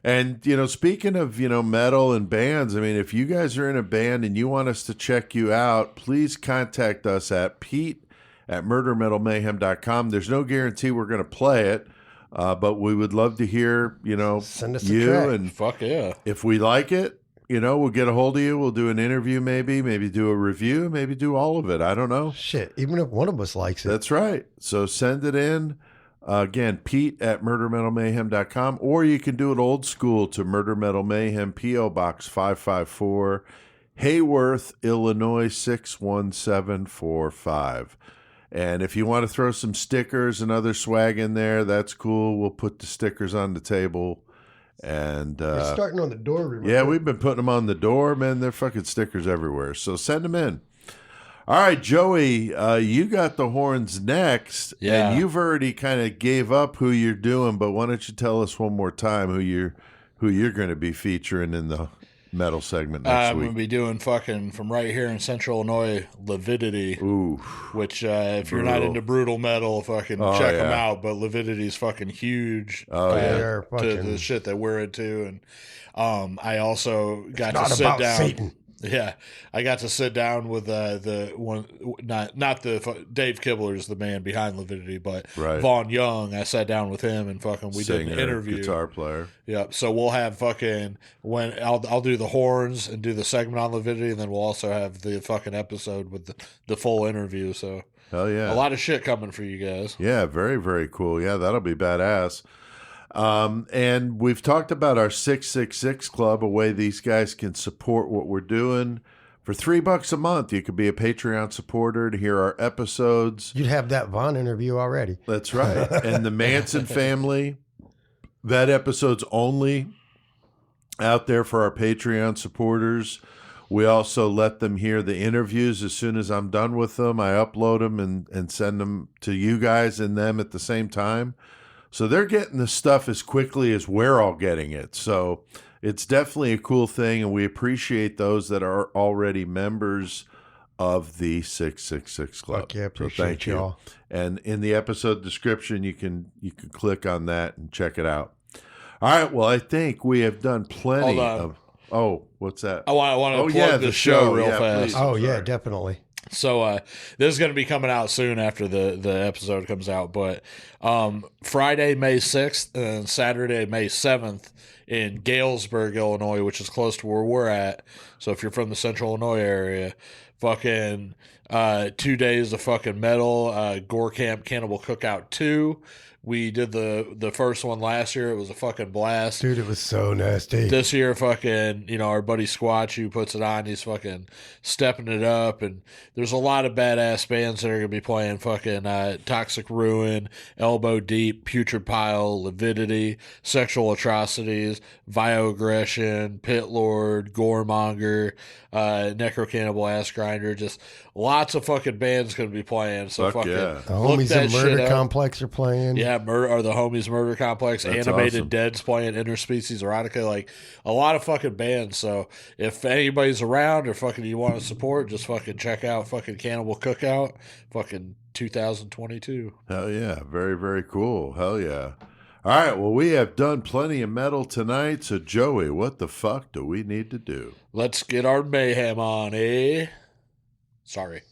And, speaking of, metal and bands, I mean, if you guys are in a band and you want us to check you out, please contact us at pete@murdermetalmayhem.com. There's no guarantee we're going to play it, but we would love to hear, Send us a you. track. And fuck yeah. if we like it, we'll get a hold of you. We'll do an interview maybe do a review, maybe do all of it. I don't know. Shit, even if one of us likes it. That's right. So send it in. Again, pete@murdermetalmayhem.com, or you can do it old school to Murder Metal Mayhem, P.O. Box 554, Hayworth, Illinois 61745. And if you want to throw some stickers and other swag in there, that's cool. We'll put the stickers on the table. And We're starting on the door, remember? yeah, we've been putting them on the door, man. They're fucking stickers everywhere. So send them in. All right, Joey, you got the horns next, Yeah. and you've already kind of gave up who you're doing, but why don't you tell us one more time who you're going to be featuring in the metal segment next I'm week? going to be doing fucking from right here in Central Illinois, Lividity, Ooh, which if you're not into brutal metal, fucking check them out. But Lividity's fucking huge They're to fucking- the shit that we're into, and I also got to not sit about down. Satan. Yeah, I got to sit down with the one, not Dave Kibler's the man behind Lividity, but Right. Vaughn Young. I sat down with him and fucking we did singer, an interview. guitar player. Yep. So we'll have fucking when I'll do the horns and do the segment on Lividity, and then we'll also have the fucking episode with the full interview. So Hell yeah, a lot of shit coming for you guys. Yeah, very, very cool. Yeah, that'll be badass. And we've talked about our 666 Club, a way these guys can support what we're doing. For $3 a month, you could be a Patreon supporter to hear our episodes. You'd have that Vaughn interview already. That's right. And the Manson family, that episode's only out there for our Patreon supporters. We also let them hear the interviews as soon as I'm done with them. I upload them and send them to you guys and them at the same time. So they're getting the stuff as quickly as we're all getting it. So it's definitely a cool thing, and we appreciate those that are already members of the 666 Club. Fuck yeah, So appreciate thank you. y'all. And in the episode description, you can click on that and check it out. All right. Well, I think we have done plenty Hold on. of. Oh, what's that? I want to plug the show real fast. please. Oh, yeah, Sorry. definitely. So this is going to be coming out soon after the episode comes out. But Friday, May 6th and Saturday, May 7th in Galesburg, Illinois, which is close to where we're at. So if you're from the Central Illinois area, fucking 2 days of fucking metal, Gore Camp Cannibal Cookout 2. We did the first one last year. It was a fucking blast. Dude, it was so nasty. This year, fucking, our buddy Squatch, who puts it on, he's fucking stepping it up. And there's a lot of badass bands that are going to be playing fucking Toxic Ruin, Elbow Deep, Putrid Pile, Lividity, Sexual Atrocities, Vioaggression, Pit Lord, Goremonger, Necro Cannibal Ass Grinder. Just lots of fucking bands going to be playing. So Fuck fucking yeah. The Homies that and Murder shit up. Complex are playing. Yeah, the Homies Murder Complex, That's Animated awesome. Dead's playing, Interspecies Erotica, like a lot of fucking bands. So if anybody's around or fucking you want to support, just fucking check out fucking Cannibal Cookout, fucking 2022. Hell yeah. Very, very cool. Hell yeah. All right. Well, we have done plenty of metal tonight. So, Joey, what the fuck do we need to do? Let's get our mayhem on, eh? Sorry.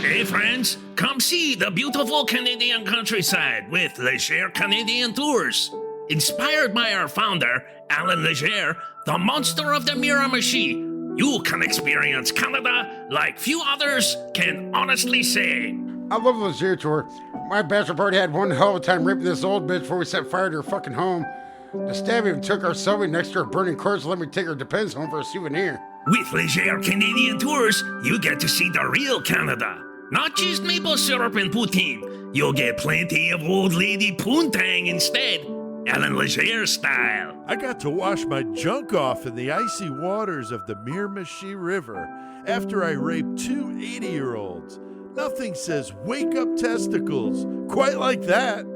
Hey friends, come see the beautiful Canadian countryside with Legere Canadian Tours. Inspired by our founder, Allan Legere, the monster of the Miramichi, you can experience Canada like few others can honestly say. I love the Legere tour. My bachelor party had one hell of a time raping this old bitch before we set fire to her fucking home. The stab even took our Selby next to her burning corpse and let me take her Depends home for a souvenir. With Legere Canadian Tours, you get to see the real Canada. Not just maple syrup and poutine. You'll get plenty of old lady poontang instead. Allan Legere style. I got to wash my junk off in the icy waters of the Miramichi River after I raped two 80-year-olds. Nothing says wake up testicles quite like that.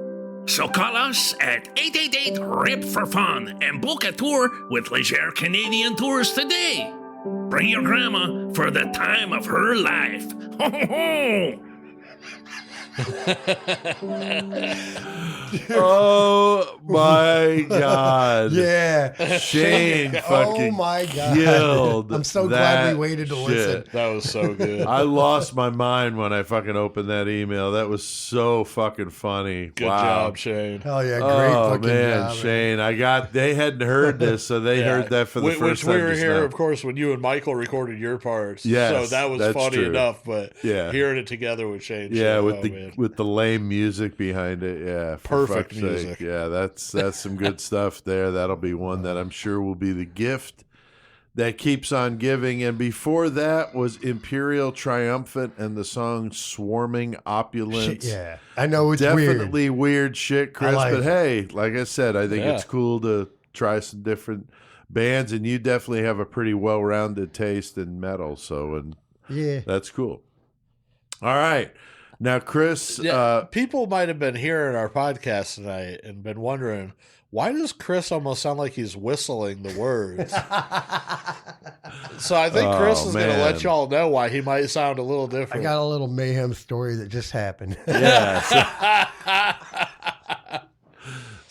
So call us at 888-RIP for fun and book a tour with Legere Canadian Tours today. Bring your grandma for the time of her life. Ho ho ho! Oh my God. Yeah. Shane fucking Oh my God. killed. I'm so glad that we waited to shit. listen. That was so good. I lost my mind when I fucking opened that email. That was so fucking funny. Good wow. job, Shane. Hell yeah, great Oh fucking man, job. Shane. They hadn't heard this, so they heard that for the Which first we time. were just here, now. of course, when you and Michael recorded your parts. Yes, so that was that's funny true. enough, but Yeah. hearing it together with Shane. Yeah, man. with the lame music behind it. Yeah, for Perfect fuck's music. sake. Yeah, that's some good stuff there. That'll be one that I'm sure will be the gift that keeps on giving. And before that was Imperial Triumphant and the song Swarming Opulence. Shit, yeah. I know it's Definitely weird shit, Chris. like But it. hey, like I said, I think Yeah. it's cool to try some different bands, and you definitely have a pretty well-rounded taste in metal. So, and Yeah. that's cool. All right. Now, Chris, Yeah, people might have been hearing our podcast tonight and been wondering, why does Chris almost sound like he's whistling the words? So I think Chris is going to let man. y'all know why he might sound a little I different. got a little mayhem story that just happened. yeah.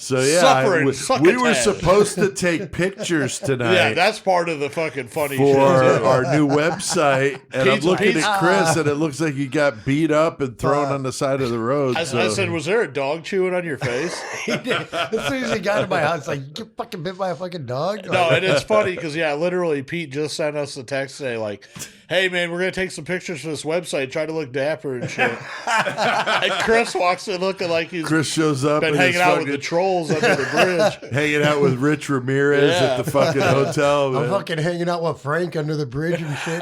So yeah, Suffering, we were succotash. supposed to take pictures tonight. Yeah, that's part of the fucking funny for shit. our new website, and I'm looking Pete's- at Chris, and it looks like he got beat up and thrown on the side of the road. I said, was there a dog chewing on your face? He did. As soon as he got to my house, like, you fucking bit by a fucking dog? No, and it's funny because, literally, Pete just sent us a text today, like, hey, man, we're going to take some pictures for this website, try to look dapper and shit. And Chris walks in looking like he's Chris shows up been and hanging out with the trolls under the bridge. hanging out with Rich Ramirez at the fucking hotel. I'm Man. fucking hanging out with Frank under the bridge and shit.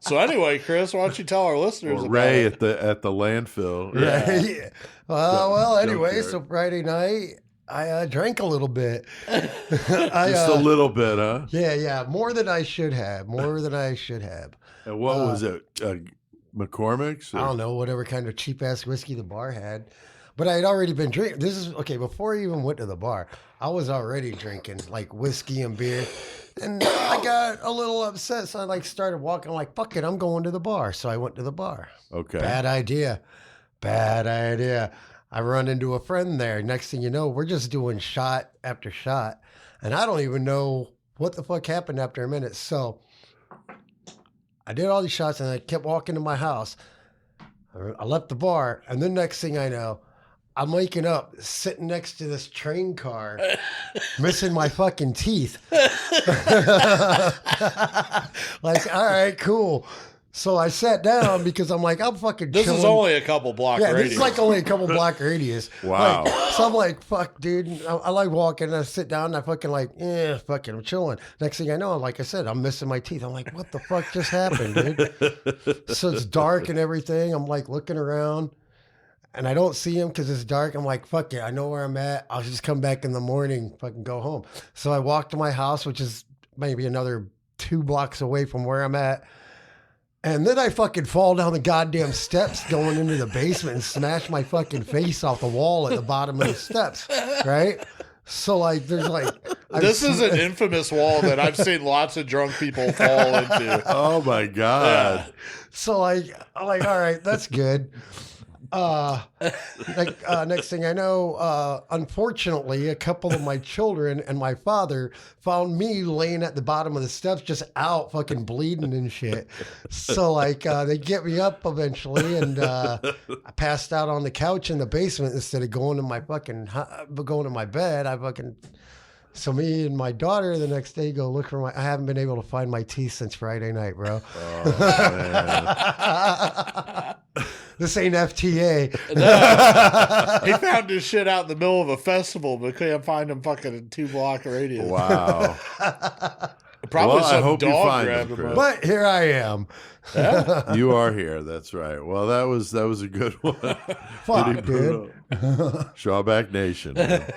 So anyway, Chris, why don't you tell our listeners Or about Ray it? at the landfill. Right? Well, anyway, care. so Friday night, I drank a little bit. Just a little bit, huh? Yeah, more than I should have. And what was it? McCormick's? I don't know, whatever kind of cheap ass whiskey the bar had. But I had already been drinking. This is okay. Before I even went to the bar, I was already drinking like whiskey and beer. And I got a little upset. So I started walking like, fuck it, I'm going to the bar. So I went to the bar. Okay. Bad idea. I run into a friend there. Next thing you know, we're just doing shot after shot. And I don't even know what the fuck happened after a minute. So I did all these shots and I kept walking to my house. I left the bar. And then next thing I know, I'm waking up sitting next to this train car, missing my fucking teeth. Like, all right, cool. So I sat down because I'm like, I'm fucking This chilling. is only a couple block Yeah, radius. this is like only a couple block radius. Wow. So I'm like, fuck, dude. I like walking and I sit down and I fucking fucking, I'm chilling. Next thing I know, like I said, I'm missing my teeth. I'm like, what the fuck just happened, dude? So it's dark and everything. I'm like looking around and I don't see him because it's dark. I'm like, fuck it. I know where I'm at. I'll just come back in the morning, fucking go home. So I walk to my house, which is maybe another 2 blocks away from where I'm at. And then I fucking fall down the goddamn steps going into the basement and smash my fucking face off the wall at the bottom of the steps, right? So like, there's like... This is an infamous wall that I've seen lots of drunk people fall into. Oh my God. Yeah. So like, I'm like, all right, that's good. Next thing I know, unfortunately, a couple of my children and my father found me laying at the bottom of the steps, just out fucking bleeding and shit. So like, they get me up eventually, and I passed out on the couch in the basement instead of going to my bed. So me and my daughter the next day go look for I haven't been able to find my teeth since Friday night, bro. Oh, This ain't FTA. He found his shit out in the middle of a festival, but couldn't find him fucking in 2 block radius. wow. Probably Well, I some hope you dog find grabbed him, him. Chris. But here I am. You are here. That's right. Well, that was a good one. Fuck, Pretty dude. brutal. Shawback Nation. Man.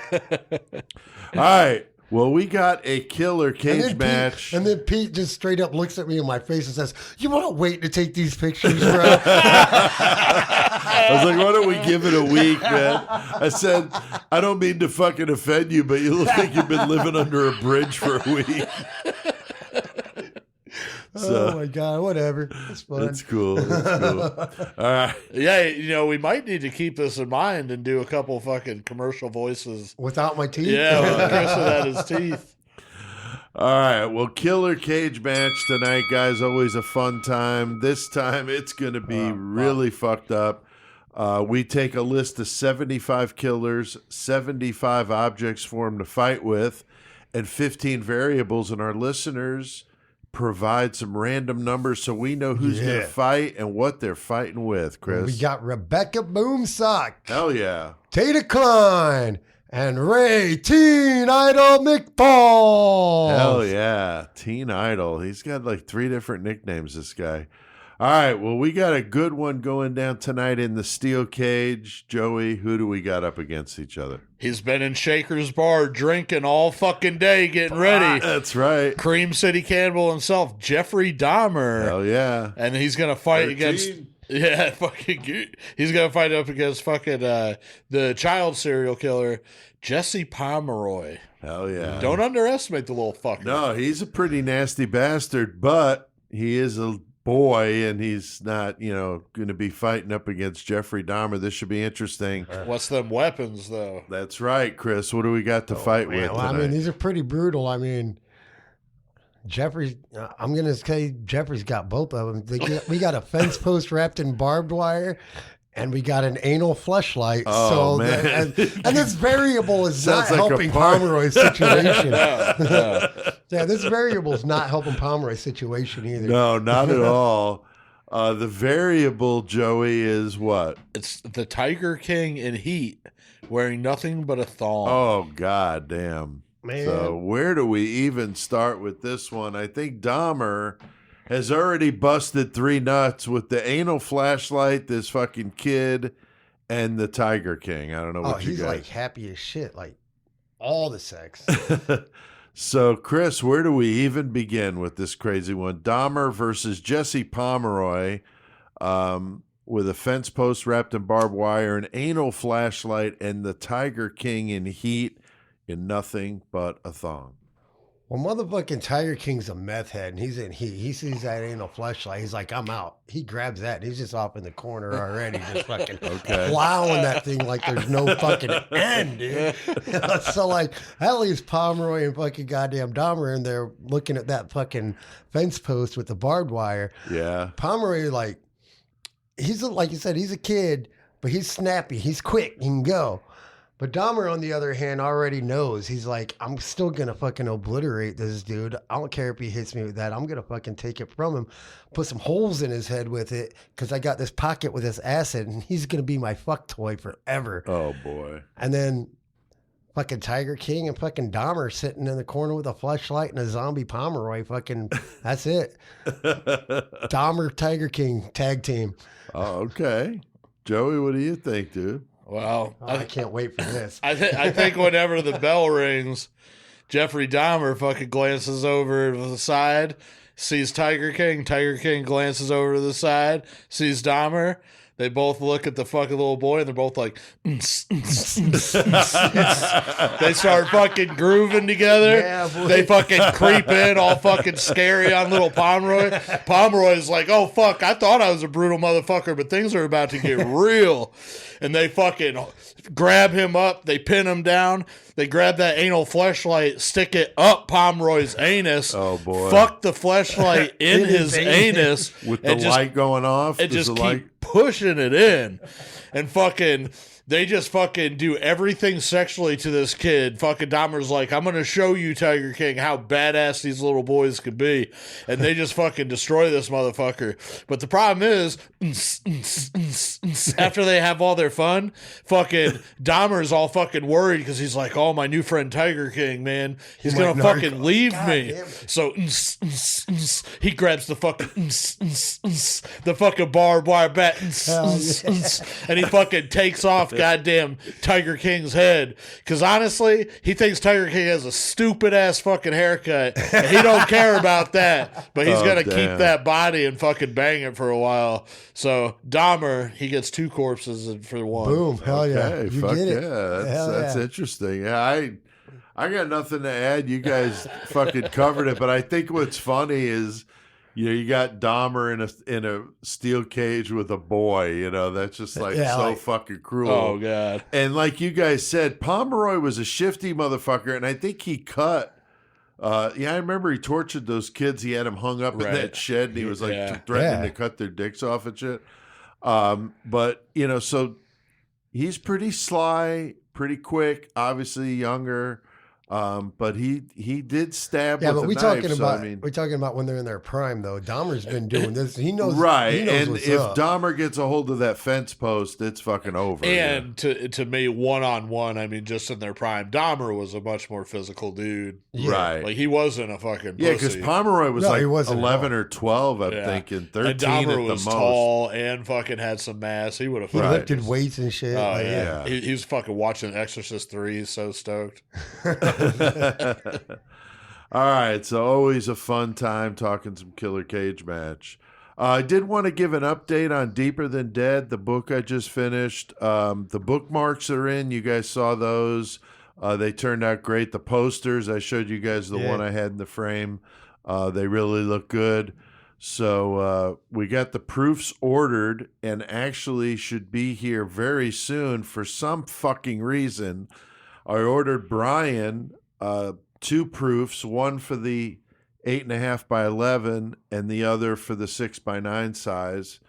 All right. Well, we got a killer cage match. And then Pete just straight up looks at me in my face and says, "You want to wait to take these pictures, bro?" I was like, why don't we give it a week, man? I said, I don't mean to fucking offend you, but you look like you've been living under a bridge for a week. Oh my God, whatever. It's fun. That's cool. All right. Yeah, we might need to keep this in mind and do a couple fucking commercial voices. Without my teeth? Yeah, with Chris without his teeth. All right. Well, killer cage match tonight, guys. Always a fun time. This time it's going to be really fucked up. We take a list of 75 killers, 75 objects for them to fight with, and 15 variables, and our listeners provide some random numbers so we know who's going to fight and what they're fighting with, Chris. We got Rebecca Boomsock, Hell yeah. Tata Klein, and Ray Teen Idol McFall. Hell yeah. Teen Idol. He's got like 3 different nicknames, this guy. All right. Well, we got a good one going down tonight in the steel cage. Joey, who do we got up against each other? He's been in Shaker's Bar drinking all fucking day, getting ready. That's right. Cream City Cannibal himself, Jeffrey Dahmer. Hell yeah. And he's going to fight 13. against... Yeah, he's going to fight up against fucking the child serial killer, Jesse Pomeroy. Hell yeah. Don't underestimate the little fucker. No, he's a pretty nasty bastard, but he is a boy, and he's not, going to be fighting up against Jeffrey Dahmer. This should be interesting. What's them weapons, though? That's right, Chris. What do we got to fight with Well, I tonight? mean, these are pretty brutal. I mean, Jeffrey's. I'm gonna say Jeffrey's got both of them. We got a fence post wrapped in barbed wire, and we got an anal fleshlight. Oh, man. And this variable is not Sounds like a helping part- Pomeroy's situation. Yeah, this variable is not helping Pomeroy's situation either. No, not at all. The variable, Joey, is what? It's the Tiger King in Heat wearing nothing but a thong. Oh, God damn. Man. So where do we even start with this one? I think Dahmer has already busted 3 nuts with the anal flashlight, this fucking kid, and the Tiger King. I don't know what you he's guys... like happy as shit. Like all the sex. So, Chris, where do we even begin with this crazy one? Dahmer versus Jesse Pomeroy, with a fence post wrapped in barbed wire, an anal flashlight, and the Tiger King in Heat in nothing but a thong. Well, motherfucking Tiger King's a meth head, and he's in heat. He sees that anal fleshlight. He's like, I'm out. He grabs that, and he's just off in the corner already, just fucking plowing that thing like there's no fucking end, dude. So, like, that leaves Pomeroy and fucking goddamn Dahmer in there looking at that fucking fence post with the barbed wire. Yeah. Pomeroy, like like you said, he's a kid, but he's snappy. He's quick. He can go. But Dahmer, on the other hand, already knows. He's like, I'm still going to fucking obliterate this dude. I don't care if he hits me with that. I'm going to fucking take it from him, put some holes in his head with it, because I got this pocket with this acid, and he's going to be my fuck toy forever. Oh, boy. And then fucking Tiger King and fucking Dahmer sitting in the corner with a fleshlight and a zombie Pomeroy. Fucking, that's it. Dahmer, Tiger King, tag team. Oh, okay. Joey, what do you think, dude? Well, I can't wait for this. I think whenever the bell rings, Jeffrey Dahmer fucking glances over to the side, sees Tiger King. Tiger King glances over to the side, sees Dahmer. They both look at the fucking little boy, and they're both like, they start fucking grooving together. Yeah, boy. They fucking creep in all fucking scary on little Pomeroy. Pomeroy's like, oh, fuck, I thought I was a brutal motherfucker, but things are about to get real. And they fucking grab him up. They pin him down. They grab that anal fleshlight, stick it up Pomeroy's anus. Oh, boy. Fuck the fleshlight in his anus. With the light going off? And Does just the keep light... pushing it in. And fucking... They just fucking do everything sexually to this kid. Fucking Dahmer's like, I'm going to show you, Tiger King, how badass these little boys could be. And they just fucking destroy this motherfucker. But the problem is, after they have all their fun, fucking Dahmer's all fucking worried because he's like, oh, my new friend Tiger King, man, he's going to fucking leave me. So he grabs the fucking barbed wire bat and he fucking takes off goddamn Tiger King's head, because honestly he thinks Tiger King has a stupid ass fucking haircut and he don't care about that, but he's gonna keep that body and fucking bang it for a while. So Dahmer, he gets 2 corpses for 1. Boom, hell yeah. Okay, You fuck get it. yeah. That's interesting. Yeah, I got nothing to add. You guys fucking covered it, but I think what's funny is, you got Dahmer in a steel cage with a boy. That's just fucking cruel. Oh, God. And like you guys said, Pomeroy was a shifty motherfucker, and I think he cut. I remember he tortured those kids. He had them hung up in that shed, and he was like threatening to cut their dicks off and shit. But so he's pretty sly, pretty quick. Obviously younger. But he did stab with a knife. We're talking about when they're in their prime, though. Dahmer's been doing this. He knows. Right. He knows And what's if up. Dahmer gets a hold of that fence post, it's fucking over. And to me, one-on-one, I mean, just in their prime, Dahmer was a much more physical dude. Yeah. Right. Like, he wasn't a fucking pussy. Yeah, because Pomeroy was he wasn't 11 or 12, I'm thinking. 13 and Dahmer at the was most. tall and fucking had some mass. He would have He lifted weights and shit. Oh, Like, yeah. He was fucking watching Exorcist 3. He's so stoked. All right, so always a fun time talking some Killer Cage match. I did want to give an update on Deeper Than Dead, the book I just finished. The bookmarks are in. You guys saw those. They turned out great. The posters, I showed you guys the one I had in the frame. They really look good. So we got the proofs ordered and actually should be here very soon. For some fucking reason, I ordered Brian 2 proofs, one for the 8.5 by 11 and the other for the 6 by 9 size.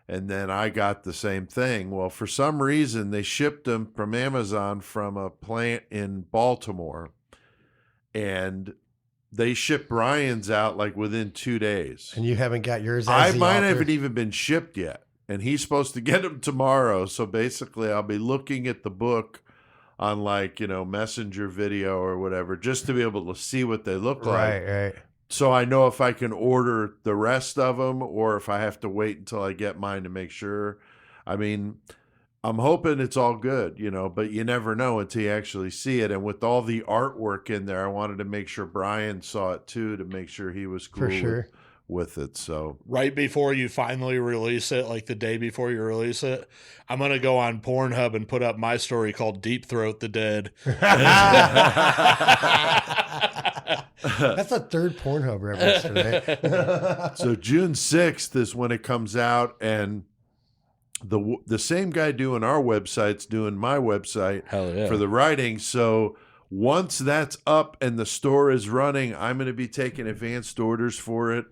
And then I got the same thing. Well, for some reason, they shipped them from Amazon from a plant in Baltimore. And they shipped Brian's out like within 2 days. And you haven't got yours as Mine haven't even been shipped yet. And he's supposed to get them tomorrow. So basically, I'll be looking at the book on like, Messenger video or whatever, just to be able to see what they look like. Right. So I know if I can order the rest of them or if I have to wait until I get mine to make sure. I mean, I'm hoping it's all good, but you never know until you actually see it. And with all the artwork in there, I wanted to make sure Brian saw it too, to make sure he was cool For sure. with it. So right before you finally release it, like the day before you release it, I'm going to go on Pornhub and put up my story called Deep Throat the Dead. That's a third Pornhub reference today. So June 6th is when it comes out, and the same guy doing our website's doing my website for the writing. So once that's up and the store is running, I'm going to be taking advanced orders for it.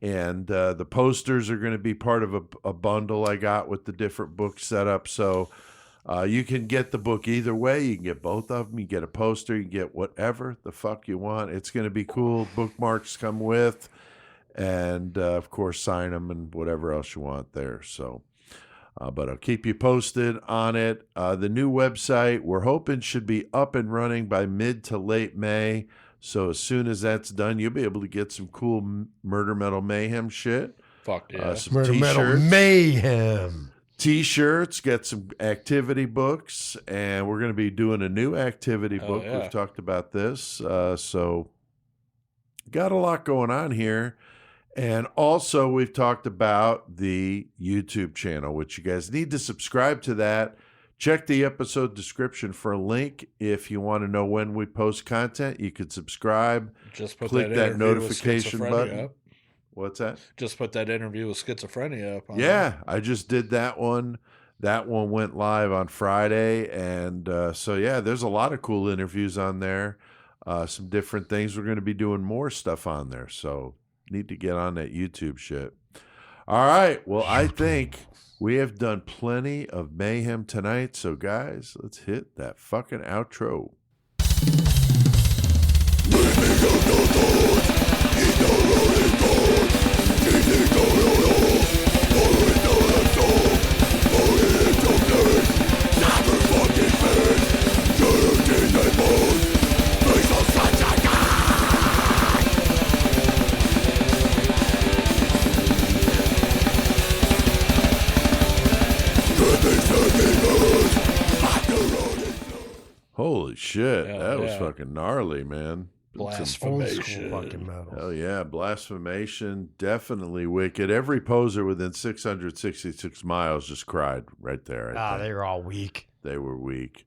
And the posters are going to be part of a bundle I got with the different books set up. So you can get the book either way. You can get both of them. You get a poster. You can get whatever the fuck you want. It's going to be cool. Bookmarks come with. And, of course, sign them and whatever else you want there. So, but I'll keep you posted on it. The new website, we're hoping, should be up and running by mid to late May. So as soon as that's done, you'll be able to get some cool Murder Metal Mayhem shit. Fuck yeah. Some Murder t-shirts. Metal Mayhem. T-shirts, get some activity books, and we're going to be doing a new activity book. Yeah. We've talked about this. So got a lot going on here. And also we've talked about the YouTube channel, which you guys need to subscribe to that. Check the episode description for a link. If you want to know when we post content, you can subscribe. Just put click that interview with notification Schizophrenia button. up. What's that? Just put that interview with Schizophrenia up. Yeah, I just did that one. That one went live on Friday. And so, yeah, there's a lot of cool interviews on there. Some different things. We're going to be doing more stuff on there. So need to get on that YouTube shit. All right. Well, I think we have done plenty of mayhem tonight. So, guys, let's hit that fucking outro. Holy shit. Hell that was yeah. fucking gnarly, man. Old Blasphemation. school fucking metal. Hell yeah. Blasphemation. Definitely wicked. Every poser within 666 miles just cried right there. I think. They were all weak. They were weak.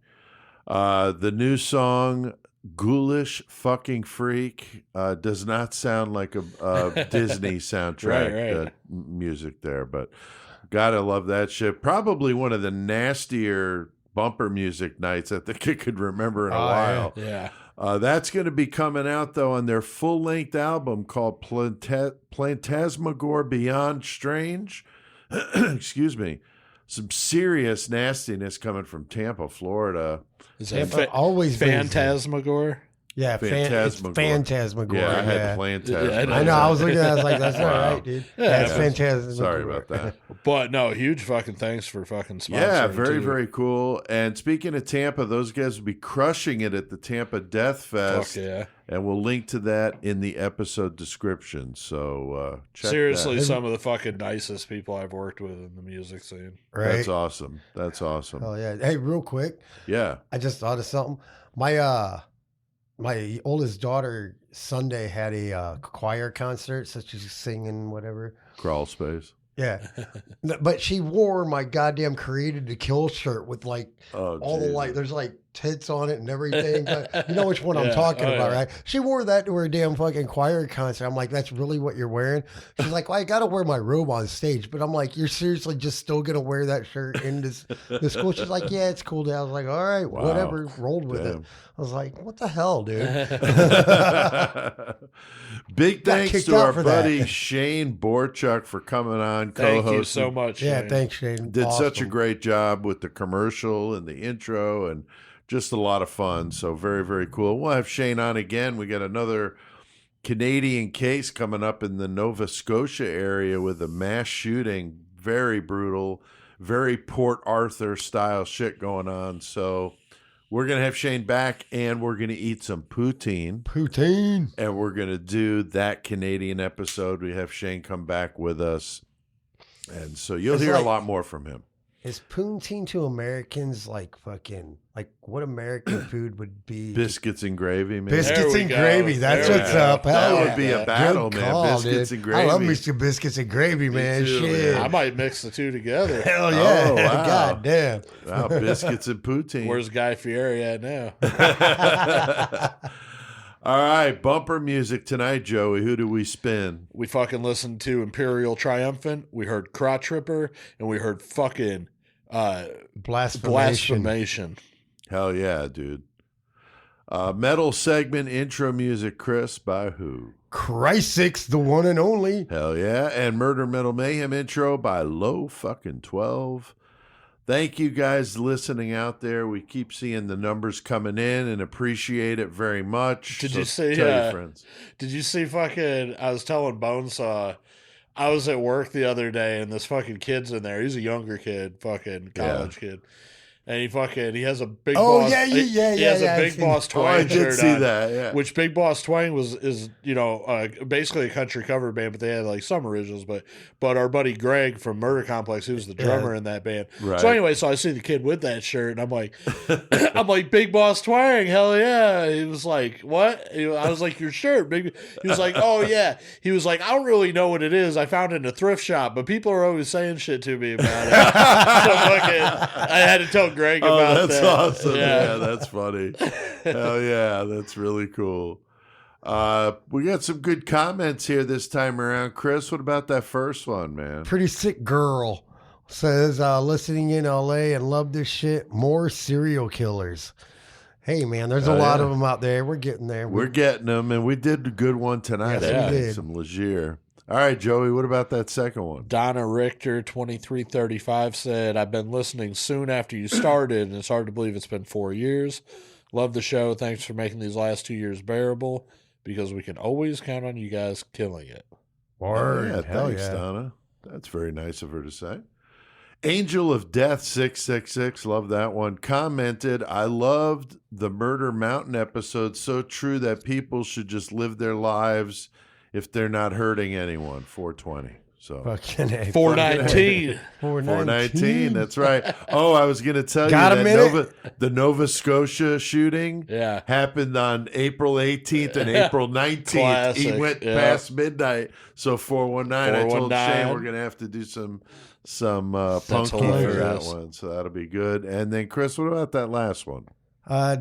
The new song, Ghoulish Fucking Freak, does not sound like a Disney soundtrack Right. music there, but gotta love that shit. Probably one of the nastier bumper music nights I think I could remember in a while. Yeah. That's going to be coming out, though, on their full-length album called Phantasmagore Beyond Strange. Excuse me. Some serious nastiness coming from Tampa, Florida. Is Tampa that always Phantasmagore? Yeah, Phantasmagore. Phantasmagore. Yeah, I had yeah. Phantasmagore. I know. I was looking at it. I was like, that's not Wow. right, dude. Yeah, it's Phantasmagore. Sorry about that. But no, huge fucking thanks for fucking sponsoring. Yeah, very, too. very cool. And speaking of Tampa, those guys will be crushing it at the Tampa Death Fest. Fuck yeah. And we'll link to that in the episode description. So check Seriously, that. some of the fucking nicest people I've worked with in the music scene. Right? That's awesome. That's awesome. Oh, yeah. Hey, real quick. Yeah. I just thought of something. My oldest daughter Sunday had a choir concert, so she's singing whatever. Crawl space. Yeah, but she wore my goddamn Created to Kill shirt with like Oh, all the Jesus. like. There's like tits on it and everything. You know which one I'm talking about, right? She wore that to her damn fucking choir concert. I'm like, that's really what you're wearing? She's like, well, I got to wear my robe on stage. But I'm like, you're seriously just still going to wear that shirt in this school? She's like, yeah, it's cool. I was like, all right, whatever. Rolled with it. I was like, what the hell, dude? Big thanks to our buddy Shane Borczuch for coming on, co-hosting. Thank you so much. Yeah, Shane. thanks, Shane. Did awesome. such a great job with the commercial and the intro and just a lot of fun. So very, very cool. We'll have Shane on again. We got another Canadian case coming up in the Nova Scotia area with a mass shooting. Very brutal, very Port Arthur style shit going on. So we're going to have Shane back, and we're going to eat some poutine. Poutine. And we're going to do that Canadian episode. We have Shane come back with us. And so you'll hear a lot more from him. Is poutine to Americans like fucking, like what American food would be? Biscuits and gravy, man. Biscuits and gravy. That's what's up. That Hell would be a battle, Good man. call, Biscuits dude. and gravy. I love me some biscuits and gravy, man. too, Shit. man. I might mix the two together. Hell yeah. Oh, wow. God damn. Wow, biscuits and poutine. Where's Guy Fieri at now? All right, bumper music tonight, Joey. Who do we spin? We fucking listened to Imperial Triumphant. We heard Crotch Ripper, and we heard fucking Blasphemation. Hell yeah, dude. Metal segment intro music, Chris, by who? Christ, the one and only. Hell yeah. And Murder Metal Mayhem intro by Low fucking 12. Thank you guys listening out there. We keep seeing the numbers coming in and appreciate it very much. Did you see? Tell your friends. Did you see? Fucking, I was telling Bonesaw. I was at work the other day, and this fucking kid's in there. He's a younger kid, fucking college kid. And he has a Big Boss. He has a Big Boss Twang I did shirt see on, that, yeah. Which Big Boss Twang is basically a country cover band, but they had like some originals. But our buddy Greg from Murder Complex, he was the drummer in that band. Right. So anyway, I see the kid with that shirt, and I'm like, Big Boss Twang, hell yeah. He was like, what? I was like, your shirt, big. He was like, oh yeah. He was like, I don't really know what it is. I found it in a thrift shop, but people are always saying shit to me about it. So I had to tell Greg about that's that. awesome. Yeah, that's funny. Hell yeah, that's really cool. We got some good comments here this time around. Chris, what about that first one, man? Pretty sick girl says, listening in LA and love this shit. More serial killers. Hey, man, there's a lot of them out there. We're getting there. We're getting them, and we did a good one tonight. Yes, we did. Some Legere. All right, Joey, what about that second one? Donna Richter 2335 said, I've been listening soon after you started, and it's hard to believe it's been 4 years. Love the show. Thanks for making these last 2 years bearable, because we can always count on you guys killing it. Word. Yeah, thanks, Donna. That's very nice of her to say. Angel of Death 666, love that one, commented, I loved the Murder Mountain episode. So true that people should just live their lives if they're not hurting anyone. 420. So fucking 419. 419. That's right. Oh, I was gonna tell Got you a that the Nova Scotia shooting happened on April 18th and April 19th. Classic. He went past midnight. So 419. I told 419. Shane we're gonna have to do some punky for that one. So that'll be good. And then Chris, what about that last one?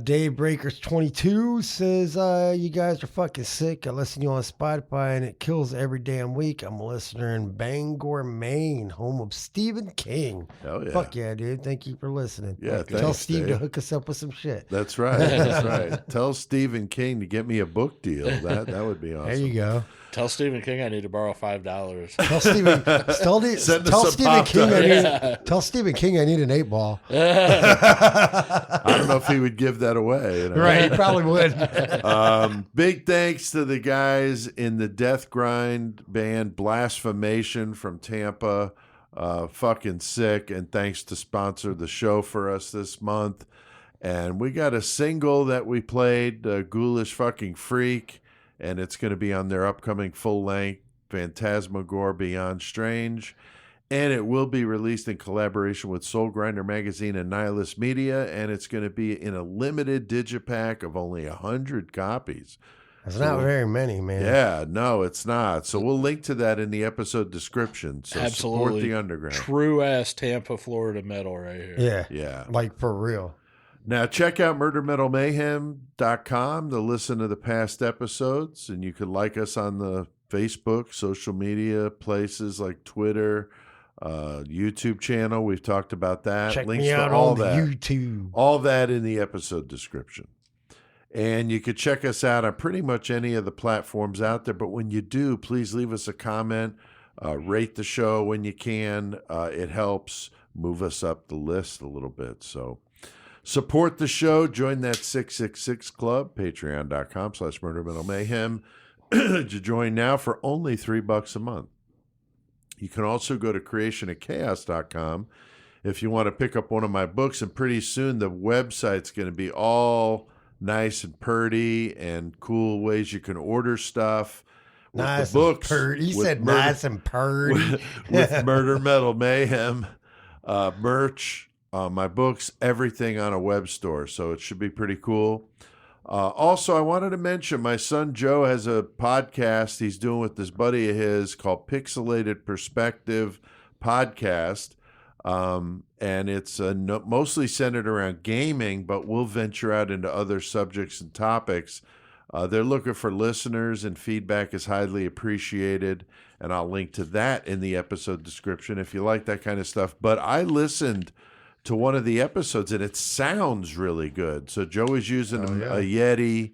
Dave Breakers 22 says, you guys are fucking sick. I listen to you on Spotify and it kills every damn week. I'm a listener in Bangor, Maine, home of Stephen King. Hell yeah. Fuck yeah, dude. Thank you for listening. Yeah, Tell thanks, Steve Dave. to hook us up with some shit. That's right. That's right. Tell Stephen King to get me a book deal. That would be awesome. There you go. Tell Stephen King I need to borrow $5. Tell Stephen King I need an 8-ball. I don't know if he would give that away. You know? Right, he probably would. Big thanks to the guys in the Death Grind band Blasphemation from Tampa. Fucking sick. And thanks to sponsor the show for us this month. And we got a single that we played, Ghoulish Fucking Freak. And it's going to be on their upcoming full-length Phantasmagore Beyond Strange. And it will be released in collaboration with Soul Grinder Magazine and Nihilist Media. And it's going to be in a limited digipack of only 100 copies. That's not very many, man. Yeah, no, it's not. So we'll link to that in the episode description. So Absolutely. support the underground. True-ass Tampa, Florida metal right here. Yeah. Yeah. Like, for real. Now, check out murdermetalmayhem.com to listen to the past episodes, and you can like us on the Facebook, social media places like Twitter, YouTube channel. We've talked about that. Check Links me to out all on that. YouTube. All that in the episode description. And you could check us out on pretty much any of the platforms out there. But when you do, please leave us a comment. Rate the show when you can. It helps move us up the list a little bit. So support the show. Join that 666 Club, patreon.com/murdermetalmayhem. To join now for only $3 a month. You can also go to creationofchaos.com if you want to pick up one of my books. And pretty soon the website's going to be all nice and purdy and cool ways you can order stuff. Nice the books. and purdy. He said nice and purdy. With Murder Metal Mayhem merch, my books, everything on a web store. So it should be pretty cool. Also, I wanted to mention my son Joe has a podcast he's doing with this buddy of his called Pixelated Perspective Podcast. And it's mostly centered around gaming, but we'll venture out into other subjects and topics. They're looking for listeners, and feedback is highly appreciated. And I'll link to that in the episode description if you like that kind of stuff. But I listened to one of the episodes, and it sounds really good. So Joe is using a Yeti.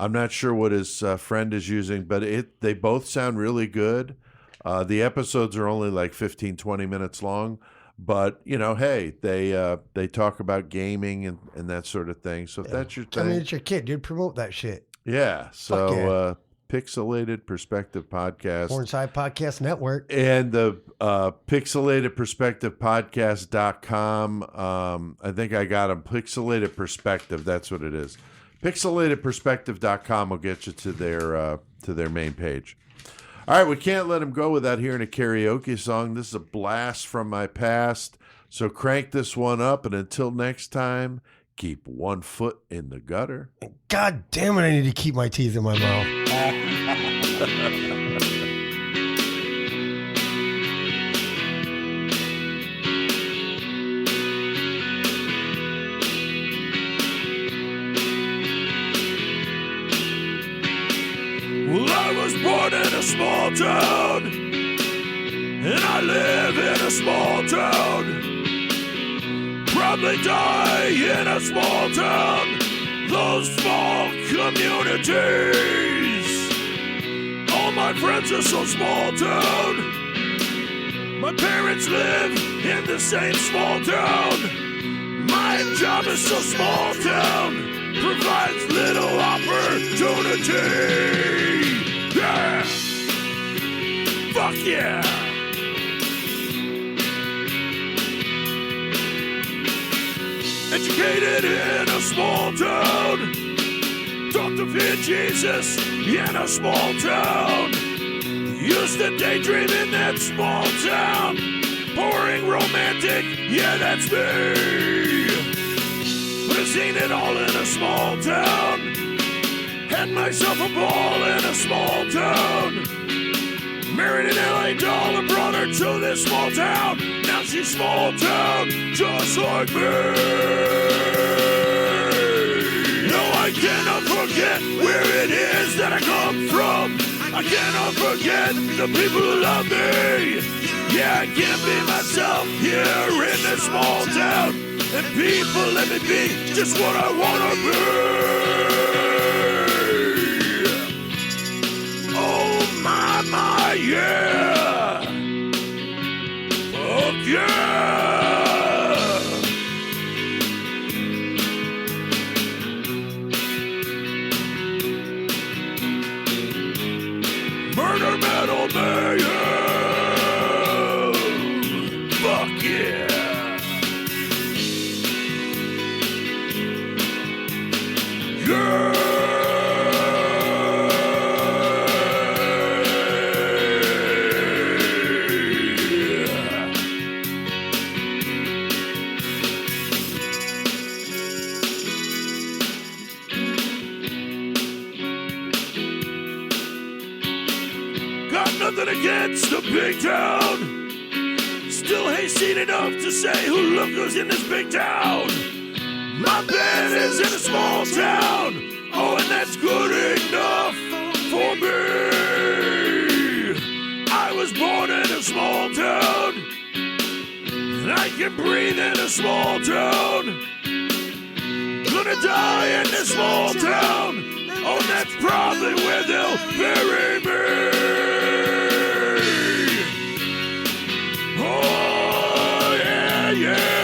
I'm not sure what his friend is using, but they both sound really good. The episodes are only like 15, 20 minutes long. But, you know, hey, they talk about gaming and that sort of thing. So if that's your thing. I mean, it's your kid, dude. Promote that shit. Yeah. So Pixelated Perspective Podcast. Hornside Podcast Network. And the Pixelated Perspective Podcast.com. I think I got them. Pixelated Perspective. That's what it is. Pixelatedperspective.com will get you to their main page. All right, we can't let him go without hearing a karaoke song. This is a blast from my past. So crank this one up, and until next time, keep one foot in the gutter. God damn it, I need to keep my teeth in my mouth. Well, I was born in a small town, and I live in a small town. Probably die in a small town, those small communities. All my friends are so small town. My parents live in the same small town. My job is so small town, provides little opportunity. Yeah! Fuck yeah! Educated in a small town, taught to fear Jesus in a small town. Used to daydream in that small town, boring romantic, yeah that's me. But I've seen it all in a small town, had myself a ball in a small town. Married an LA doll and brought her to this small town. Now she's small town, just like me. No, I cannot forget where it is that I come from. I cannot forget the people who love me. Yeah, I can't be myself here in this small town. And people let me be just what I wanna be. Oh my, yeah. Fuck yeah. Murder Metal Mayhem. Fuck yeah. Yeah. Nothing against the big town. Still hayseed enough to say who look who's in this big town. My band town. I can breathe in a small town. Gonna die in this small town. Oh, that's probably where they'll bury me. Oh, yeah, yeah.